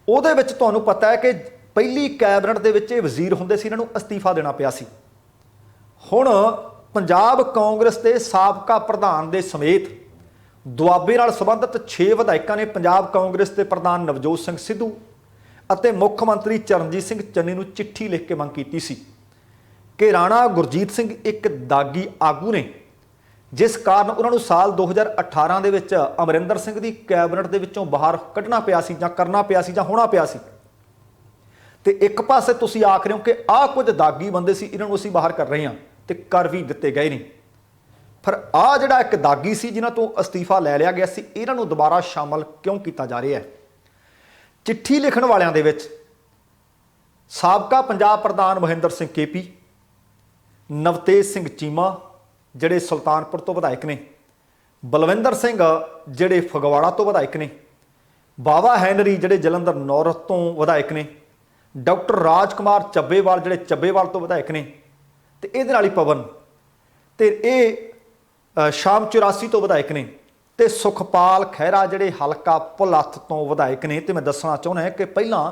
ਉਹਦੇ ਵਿੱਚ ਤੁਹਾਨੂੰ ਪਤਾ ਹੈ ਕਿ ਪਹਿਲੀ ਕੈਬਨਿਟ ਦੇ ਵਿੱਚ ਇਹ ਵਜ਼ੀਰ ਹੁੰਦੇ ਸੀ, ਇਹਨਾਂ ਨੂੰ ਅਸਤੀਫਾ ਦੇਣਾ ਪਿਆ ਸੀ। ਹੁਣ ਪੰਜਾਬ ਕਾਂਗਰਸ ਦੇ ਸਾਬਕਾ ਪ੍ਰਧਾਨ ਦੇ ਸਮੇਤ ਦੁਆਬੇ ਨਾਲ ਸੰਬੰਧਿਤ 6 ਵਿਧਾਇਕਾਂ ਨੇ ਪੰਜਾਬ ਕਾਂਗਰਸ ਦੇ ਪ੍ਰਧਾਨ ਨਵਜੋਤ ਸਿੰਘ ਸਿੱਧੂ ਅਤੇ ਮੁੱਖ ਮੰਤਰੀ ਚਰਨਜੀਤ ਸਿੰਘ ਚੰਨੀ ਨੂੰ ਚਿੱਠੀ ਲਿਖ ਕੇ ਮੰਗ ਕੀਤੀ ਸੀ ਕਿ ਰਾਣਾ ਗੁਰਜੀਤ ਸਿੰਘ ਇੱਕ ਦਾਗੀ ਆਗੂ ਨੇ, ਜਿਸ ਕਾਰਨ ਉਹਨਾਂ ਨੂੰ ਸਾਲ 2018 ਦੇ ਵਿੱਚ ਅਮਰਿੰਦਰ ਸਿੰਘ ਦੀ ਕੈਬਨਿਟ ਦੇ ਵਿੱਚੋਂ ਬਾਹਰ ਕੱਢਣਾ ਪਿਆ ਸੀ ਜਾਂ ਕਰਨਾ ਪਿਆ ਸੀ ਜਾਂ ਹੋਣਾ ਪਿਆ ਸੀ। ਤੇ ਇੱਕ ਪਾਸੇ ਤੁਸੀਂ ਆਖ ਰਹੇ ਹੋ ਕਿ ਆਹ ਕੁਝ ਦਾਗੀ ਬੰਦੇ ਸੀ, ਇਹਨਾਂ ਨੂੰ ਅਸੀਂ ਬਾਹਰ ਕਰ ਰਹੇ ਹਾਂ, ਤੇ ਕਰ ਵੀ ਦਿੱਤੇ ਗਏ ਨੇ। ਪਰ ਆਹ ਜਿਹੜਾ ਇੱਕ ਦਾਗੀ ਸੀ ਜਿਨ੍ਹਾਂ ਤੋਂ ਅਸਤੀਫਾ ਲੈ ਲਿਆ ਗਿਆ ਸੀ, ਇਹਨਾਂ ਨੂੰ ਦੁਬਾਰਾ ਸ਼ਾਮਲ ਕਿਉਂ ਕੀਤਾ ਜਾ ਰਿਹਾ ਹੈ? ਚਿੱਠੀ ਲਿਖਣ ਵਾਲਿਆਂ ਦੇ ਵਿੱਚ ਸਾਬਕਾ ਪੰਜਾਬ ਪ੍ਰਧਾਨ ਮਹਿੰਦਰ ਸਿੰਘ KP, ਨਵਤੇਜ ਸਿੰਘ ਚੀਮਾ ਜਿਹੜੇ ਸੁਲਤਾਨਪੁਰ ਤੋਂ ਵਿਧਾਇਕ ਨੇ, ਬਲਵਿੰਦਰ ਸਿੰਘ ਜਿਹੜੇ ਫਗਵਾੜਾ ਤੋਂ ਵਿਧਾਇਕ ਨੇ, ਬਾਵਾ ਹੈਨਰੀ ਜਿਹੜੇ ਜਲੰਧਰ ਨੌਰਥ ਤੋਂ ਵਿਧਾਇਕ ਨੇ, ਡਾਕਟਰ ਰਾਜ ਕੁਮਾਰ ਚੱਬੇਵਾਲ ਜਿਹੜੇ ਚੱਬੇਵਾਲ ਤੋਂ ਵਿਧਾਇਕ ਨੇ, ਤੇ ਇਹਦੇ ਨਾਲ ਹੀ ਪਵਨ, ਤੇ ਇਹ ਸ਼ਾਮ 84 ਤੋਂ ਵਿਧਾਇਕ ਨੇ, ਤੇ ਸੁਖਪਾਲ ਖਹਿਰਾ ਜਿਹੜੇ ਹਲਕਾ ਭੁਲੱਥ ਤੋਂ ਵਿਧਾਇਕ ਨੇ। ਤੇ ਮੈਂ ਦੱਸਣਾ ਚਾਹੁੰਦਾ ਕਿ ਪਹਿਲਾਂ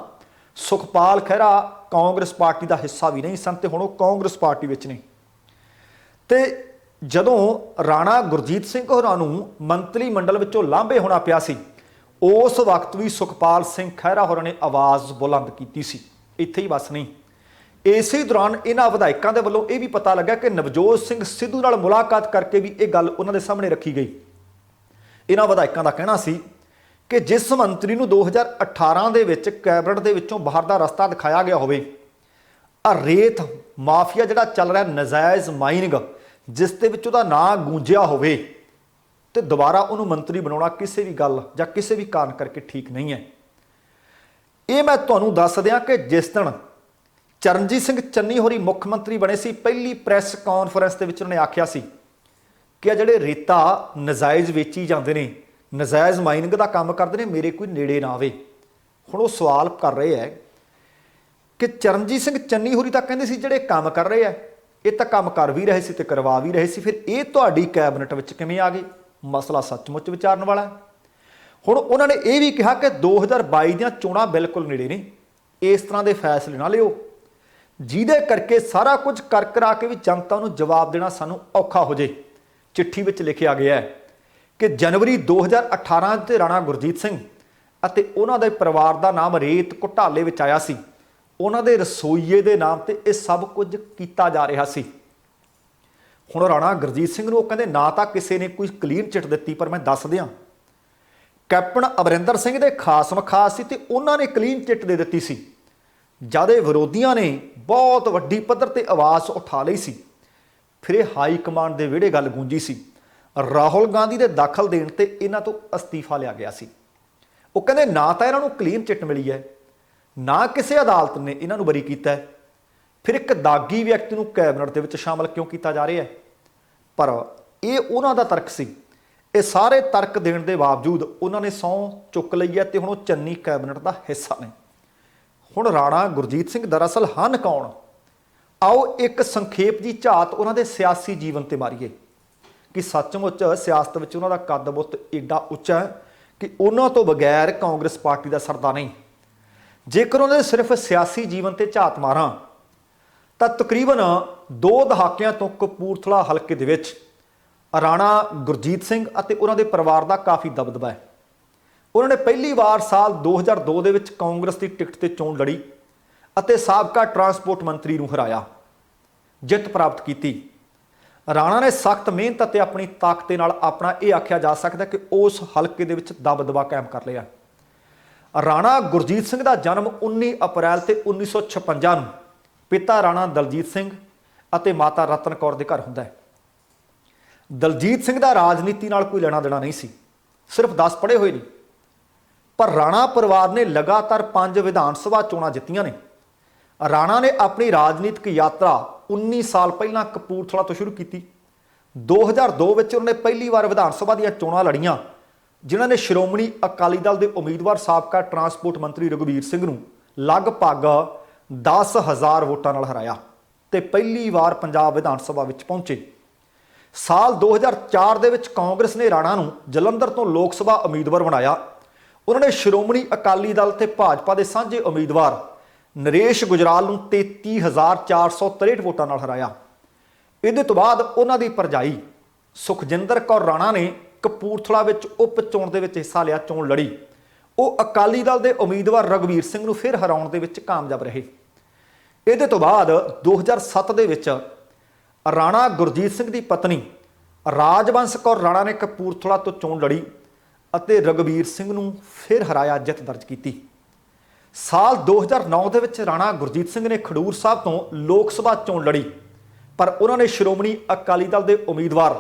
ਸੁਖਪਾਲ ਖਹਿਰਾ ਕਾਂਗਰਸ ਪਾਰਟੀ ਦਾ ਹਿੱਸਾ ਵੀ ਨਹੀਂ ਸਨ ਤੇ ਹੁਣ ਉਹ ਕਾਂਗਰਸ ਪਾਰਟੀ ਵਿੱਚ ਨੇ। ਤੇ ਜਦੋਂ ਰਾਣਾ ਗੁਰਜੀਤ ਸਿੰਘ ਹੋਰਾਂ ਨੂੰ ਮੰਤਰੀ ਮੰਡਲ ਵਿੱਚੋਂ ਲਾਂਭੇ ਹੋਣਾ ਪਿਆ ਸੀ, ਉਸ ਵਕਤ ਵੀ ਸੁਖਪਾਲ ਸਿੰਘ ਖਹਿਰਾ ਹੋਰਾਂ ਨੇ ਆਵਾਜ਼ ਬੁਲੰਦ ਕੀਤੀ ਸੀ। ਇੱਥੇ ਹੀ ਬਸ ਨਹੀਂ, ਇਸੇ ਦੌਰਾਨ ਇਹਨਾਂ ਵਿਧਾਇਕਾਂ ਦੇ ਵੱਲੋਂ ਇਹ ਵੀ ਪਤਾ ਲੱਗਾ ਕਿ ਨਵਜੋਤ ਸਿੰਘ ਸਿੱਧੂ ਨਾਲ ਮੁਲਾਕਾਤ ਕਰਕੇ ਵੀ ਇਹ ਗੱਲ ਉਹਨਾਂ ਦੇ ਸਾਹਮਣੇ ਰੱਖੀ ਗਈ। ਇਹਨਾਂ ਵਿਧਾਇਕਾਂ ਦਾ ਕਹਿਣਾ ਸੀ ਕਿ ਜਿਸ ਮੰਤਰੀ ਨੂੰ 2018 ਦੇ ਵਿੱਚ ਕੈਬਨਿਟ ਦੇ ਵਿੱਚੋਂ ਬਾਹਰ ਦਾ ਰਸਤਾ ਦਿਖਾਇਆ ਗਿਆ ਹੋਵੇ, ਆ ਰੇਤ ਮਾਫੀਆ ਜਿਹੜਾ ਚੱਲ ਰਿਹਾ ਨਜਾਇਜ਼ ਮਾਈਨਿੰਗ, ਜਿਸ ਦੇ ਵਿੱਚ ਉਹਦਾ ਨਾਂ ਗੂੰਜਿਆ ਹੋਵੇ, ਤੇ ਦੁਬਾਰਾ ਉਹਨੂੰ ਮੰਤਰੀ ਬਣਾਉਣਾ ਕਿਸੇ ਵੀ ਗੱਲ ਜਾਂ ਕਿਸੇ ਵੀ ਕਾਰਨ ਕਰਕੇ ਠੀਕ ਨਹੀਂ ਹੈ। ਇਹ ਮੈਂ ਤੁਹਾਨੂੰ ਦੱਸ ਦਿਆਂ ਕਿ ਜਿਸ ਦਿਨ ਚਰਨਜੀਤ ਸਿੰਘ ਚੰਨੀ ਹੋਰੀ ਮੁੱਖ ਮੰਤਰੀ ਬਣੇ ਸੀ, ਪਹਿਲੀ ਪ੍ਰੈਸ ਕਾਨਫਰੰਸ ਦੇ ਵਿੱਚ ਉਹਨੇ ਆਖਿਆ ਸੀ ਕਿ ਆ ਜਿਹੜੇ ਰੇਤਾ ਨਜਾਇਜ਼ ਵੇਚੀ ਜਾਂਦੇ ਨੇ, ਨਜਾਇਜ਼ ਮਾਈਨਿੰਗ ਦਾ ਕੰਮ ਕਰਦੇ ਨੇ, ਮੇਰੇ ਕੋਈ ਨੇੜੇ ਨਾ ਆਵੇ। ਹੁਣ ਉਹ ਸਵਾਲ ਕਰ ਰਹੇ ਹੈ ਕਿ ਚਰਨਜੀਤ ਸਿੰਘ ਚੰਨੀ ਹੋਰੀ ਤਾਂ ਕਹਿੰਦੇ ਸੀ ਜਿਹੜੇ ਕੰਮ ਕਰ ਰਹੇ ਆ ਇਹ ਤਾਂ ਕੰਮ ਕਰ ਵੀ ਰਹੇ ਸੀ ਤੇ ਕਰਵਾ ਵੀ ਰਹੇ ਸੀ, ਫਿਰ ਇਹ ਤੁਹਾਡੀ ਕੈਬਨਿਟ ਵਿੱਚ ਕਿਵੇਂ ਆ ਗਏ? ਮਸਲਾ ਸੱਚਮੁੱਚ ਵਿਚਾਰਨ ਵਾਲਾ। ਹੁਣ ਉਹਨਾਂ ਨੇ ਇਹ ਵੀ ਕਿਹਾ ਕਿ 2022 ਦੀਆਂ ਚੋਣਾਂ ਬਿਲਕੁਲ ਨੇੜੇ ਨੇ, ਇਸ ਤਰ੍ਹਾਂ ਦੇ ਫੈਸਲੇ ਨਾ ਲਿਓ ਜਿਹਦੇ ਕਰਕੇ ਸਾਰਾ ਕੁਝ ਕਰ ਕਰਾ ਕੇ ਵੀ ਜਨਤਾ ਨੂੰ ਜਵਾਬ ਦੇਣਾ ਸਾਨੂੰ ਔਖਾ ਹੋ ਜੇ। ਚਿੱਠੀ ਵਿੱਚ ਲਿਖਿਆ ਗਿਆ ਹੈ ਕਿ ਜਨਵਰੀ 2018 'ਤੇ ਰਾਣਾ ਗੁਰਜੀਤ ਸਿੰਘ ਅਤੇ ਉਹਨਾਂ ਦੇ ਪਰਿਵਾਰ ਦਾ ਨਾਮ ਰੇਤ ਘੁਟਾਲੇ ਵਿੱਚ ਆਇਆ ਸੀ। ਉਹਨਾਂ ਦੇ ਰਸੋਈਏ ਦੇ ਨਾਮ ਤੇ ਇਹ ਸਭ ਕੁਝ ਕੀਤਾ ਜਾ ਰਿਹਾ ਸੀ। ਹੁਣ ਰਾਣਾ ਗੁਰਜੀਤ ਸਿੰਘ ਨੂੰ ਉਹ ਕਹਿੰਦੇ ਨਾ ਤਾਂ ਕਿਸੇ ਨੇ ਕੋਈ ਕਲੀਨ ਚਿੱਟ ਦਿੱਤੀ, ਪਰ ਮੈਂ ਦੱਸ ਦਿਆਂ ਕੈਪਟਨ ਅਮਰਿੰਦਰ ਸਿੰਘ ਦੇ ਖਾਸ ਮਖਾਸ ਸੀ ਤੇ ਉਹਨਾਂ ਨੇ ਕਲੀਨ ਚਿੱਟ ਦੇ ਦਿੱਤੀ ਸੀ। ਜਦ ਇਹ ਵਿਰੋਧੀਆਂ ਨੇ ਬਹੁਤ ਵੱਡੀ ਪੱਧਰ ਤੇ ਆਵਾਜ਼ ਉਠਾ ਲਈ ਸੀ, ਫਿਰ ਇਹ ਹਾਈ ਕਮਾਂਡ ਦੇ ਵਿਹੜੇ ਗੱਲ ਗੂੰਜੀ ਸੀ। ਰਾਹੁਲ ਗਾਂਧੀ ਦੇ ਦਾਖਲ ਦੇਣ ਤੇ ਇਹਨਾਂ ਤੋਂ ਅਸਤੀਫਾ ਲਿਆ ਗਿਆ ਸੀ। ਉਹ ਕਹਿੰਦੇ ਨਾ ਤਾਂ ਇਹਨਾਂ ਨੂੰ ਕਲੀਨ ਚਿੱਟ ਮਿਲੀ ਹੈ, ਨਾ ਕਿਸੇ ਅਦਾਲਤ ਨੇ ਇਹਨਾਂ ਨੂੰ ਬਰੀ ਕੀਤਾ ਹੈ, ਫਿਰ ਇੱਕ ਦਾਗੀ ਵਿਅਕਤੀ ਨੂੰ ਕੈਬਨਿਟ ਦੇ ਵਿੱਚ ਸ਼ਾਮਲ ਕਿਉਂ ਕੀਤਾ ਜਾ ਰਿਹਾ ਹੈ? ਪਰ ਇਹ ਉਹਨਾਂ ਦਾ ਤਰਕ ਸੀ। ਇਹ ਸਾਰੇ ਤਰਕ ਦੇਣ ਦੇ ਬਾਵਜੂਦ ਉਹਨਾਂ ਨੇ ਸਹੁੰ ਚੁੱਕ ਲਈ ਹੈ ਤੇ ਹੁਣ ਉਹ ਚੰਨੀ ਕੈਬਨਿਟ ਦਾ ਹਿੱਸਾ ਨੇ। ਹੁਣ ਰਾਣਾ ਗੁਰਜੀਤ ਸਿੰਘ ਦਰਅਸਲ ਹਨ ਕੌਣ? ਆਓ ਇੱਕ ਸੰਖੇਪ ਦੀ ਝਾਤ ਉਹਨਾਂ ਦੇ ਸਿਆਸੀ ਜੀਵਨ ਤੇ ਮਾਰੀਏ ਕਿ ਸੱਚਮੁੱਚ ਸਿਆਸਤ ਵਿੱਚ ਉਹਨਾਂ ਦਾ ਕੱਦ ਬੁੱਤ ਏਡਾ ਉੱਚਾ ਹੈ ਕਿ ਉਹਨਾਂ ਤੋਂ ਬਗੈਰ ਕਾਂਗਰਸ ਪਾਰਟੀ ਦਾ ਸਰਦਾ ਨਹੀਂ। ਜੇਕਰ ਉਹਨਾਂ ਦੇ ਸਿਰਫ ਸਿਆਸੀ ਜੀਵਨ ਤੇ ਝਾਤ ਮਾਰਾਂ ਤਾਂ ਤਕਰੀਬਨ 2 ਦਹਾਕਿਆਂ ਤੋਂ ਕਪੂਰਥਲਾ ਹਲਕੇ ਦੇ ਵਿੱਚ ਰਾਣਾ ਗੁਰਜੀਤ ਸਿੰਘ ਅਤੇ ਉਹਨਾਂ ਦੇ ਪਰਿਵਾਰ ਦਾ ਕਾਫੀ ਦਬਦਬਾ ਹੈ। ਉਹਨਾਂ ਨੇ ਪਹਿਲੀ ਵਾਰ ਸਾਲ 2002 ਦੇ ਵਿੱਚ ਕਾਂਗਰਸ ਦੀ ਟਿਕਟ ਤੇ ਚੋਣ ਲੜੀ ਅਤੇ ਸਾਬਕਾ ਟਰਾਂਸਪੋਰਟ ਮੰਤਰੀ ਨੂੰ ਹਰਾਇਆ, ਜਿੱਤ ਪ੍ਰਾਪਤ ਕੀਤੀ। ਰਾਣਾ ਨੇ ਸਖਤ ਮਿਹਨਤ ਅਤੇ ਆਪਣੀ ਤਾਕਤ ਦੇ ਨਾਲ ਆਪਣਾ ਇਹ ਆਖਿਆ ਜਾ ਸਕਦਾ ਕਿ ਉਸ ਹਲਕੇ ਦੇ ਵਿੱਚ ਦਬਦਬਾ ਕਾਇਮ ਕਰ ਲਿਆ। ਰਾਣਾ ਗੁਰਜੀਤ ਸਿੰਘ ਦਾ ਜਨਮ 19 ਅਪ੍ਰੈਲ ਤੇ 1956 ਨੂੰ ਪਿਤਾ ਰਾਣਾ ਦਲਜੀਤ ਸਿੰਘ ਅਤੇ ਮਾਤਾ ਰਤਨ ਕੌਰ ਦੇ ਘਰ ਹੁੰਦਾ ਹੈ। ਦਲਜੀਤ ਸਿੰਘ ਦਾ ਰਾਜਨੀਤੀ ਨਾਲ ਕੋਈ ਲੈਣਾ ਦੇਣਾ ਨਹੀਂ ਸੀ, ਸਿਰਫ 10 ਪੜ੍ਹੇ ਹੋਏ ਨੇ, ਪਰ ਰਾਣਾ ਪਰਿਵਾਰ ਨੇ ਲਗਾਤਾਰ 5 ਵਿਧਾਨ ਸਭਾ ਚੋਣਾਂ ਜਿੱਤੀਆਂ ਨੇ। ਰਾਣਾ ਨੇ ਆਪਣੀ ਰਾਜਨੀਤਿਕ ਯਾਤਰਾ 19 ਸਾਲ ਪਹਿਲਾਂ ਕਪੂਰਥਲਾ ਤੋਂ ਸ਼ੁਰੂ ਕੀਤੀ। 2002 ਵਿੱਚ ਉਹਨੇ ਪਹਿਲੀ ਵਾਰ ਵਿਧਾਨ ਸਭਾ ਦੀਆਂ ਚੋਣਾਂ ਲੜੀਆਂ, ਜਿਨ੍ਹਾਂ ਨੇ ਸ਼੍ਰੋਮਣੀ ਅਕਾਲੀ ਦਲ ਦੇ ਉਮੀਦਵਾਰ ਸਾਬਕਾ ਟਰਾਂਸਪੋਰਟ ਮੰਤਰੀ ਰਘੁਬੀਰ ਸਿੰਘ ਨੂੰ ਲਗਭਗ 10,000 ਵੋਟਾਂ ਨਾਲ ਹਰਾਇਆ ਤੇ ਪਹਿਲੀ ਵਾਰ ਪੰਜਾਬ ਵਿਧਾਨ ਸਭਾ ਵਿੱਚ ਪਹੁੰਚੇ। ਸਾਲ 2004 ਦੇ ਵਿੱਚ ਕਾਂਗਰਸ ਨੇ ਰਾਣਾ ਨੂੰ ਜਲੰਧਰ ਤੋਂ ਲੋਕ ਸਭਾ ਉਮੀਦਵਾਰ ਬਣਾਇਆ। ਉਹਨਾਂ ਨੇ ਸ਼੍ਰੋਮਣੀ ਅਕਾਲੀ ਦਲ ਤੇ ਭਾਜਪਾ ਦੇ ਸਾਂਝੇ ਉਮੀਦਵਾਰ ਨਰੇਸ਼ ਗੁਜਰਾਲ ਨੂੰ 33,463 ਵੋਟਾਂ ਨਾਲ ਹਰਾਇਆ। ਇਹਦੇ ਤੋਂ ਬਾਅਦ ਉਹਨਾਂ ਦੀ ਭਰਜਾਈ ਸੁਖਜਿੰਦਰ ਕੌਰ ਰਾਣਾ ਨੇ ਕਪੂਰਥਲਾ ਵਿੱਚ ਉਪ ਚੋਣ ਦੇ ਵਿੱਚ ਹਿੱਸਾ ਲਿਆ, ਚੋਣ ਲੜੀ। ਉਹ ਅਕਾਲੀ ਦਲ ਦੇ ਉਮੀਦਵਾਰ ਰਘੁਬੀਰ ਸਿੰਘ ਨੂੰ ਫਿਰ ਹਰਾਉਣ ਦੇ ਵਿੱਚ ਕਾਮਯਾਬ ਰਹੇ। ਇਹਦੇ ਤੋਂ ਬਾਅਦ 2007 ਦੇ ਵਿੱਚ ਰਾਣਾ ਗੁਰਜੀਤ ਸਿੰਘ ਦੀ ਪਤਨੀ ਰਾਜਵੰਸ਼ ਕੌਰ ਰਾਣਾ ਨੇ ਕਪੂਰਥਲਾ ਤੋਂ ਚੋਣ ਲੜੀ ਅਤੇ ਰਘੁਬੀਰ ਸਿੰਘ ਨੂੰ ਫਿਰ ਹਰਾਇਆ, ਜਿੱਤ ਦਰਜ ਕੀਤੀ। ਸਾਲ 2009 ਦੇ ਵਿੱਚ ਰਾਣਾ ਗੁਰਜੀਤ ਸਿੰਘ ਨੇ ਖਡੂਰ ਸਾਹਿਬ ਤੋਂ ਲੋਕ ਸਭਾ ਚੋਣ ਲੜੀ, ਪਰ ਉਹਨਾਂ ਨੇ ਸ਼੍ਰੋਮਣੀ ਅਕਾਲੀ ਦਲ ਦੇ ਉਮੀਦਵਾਰ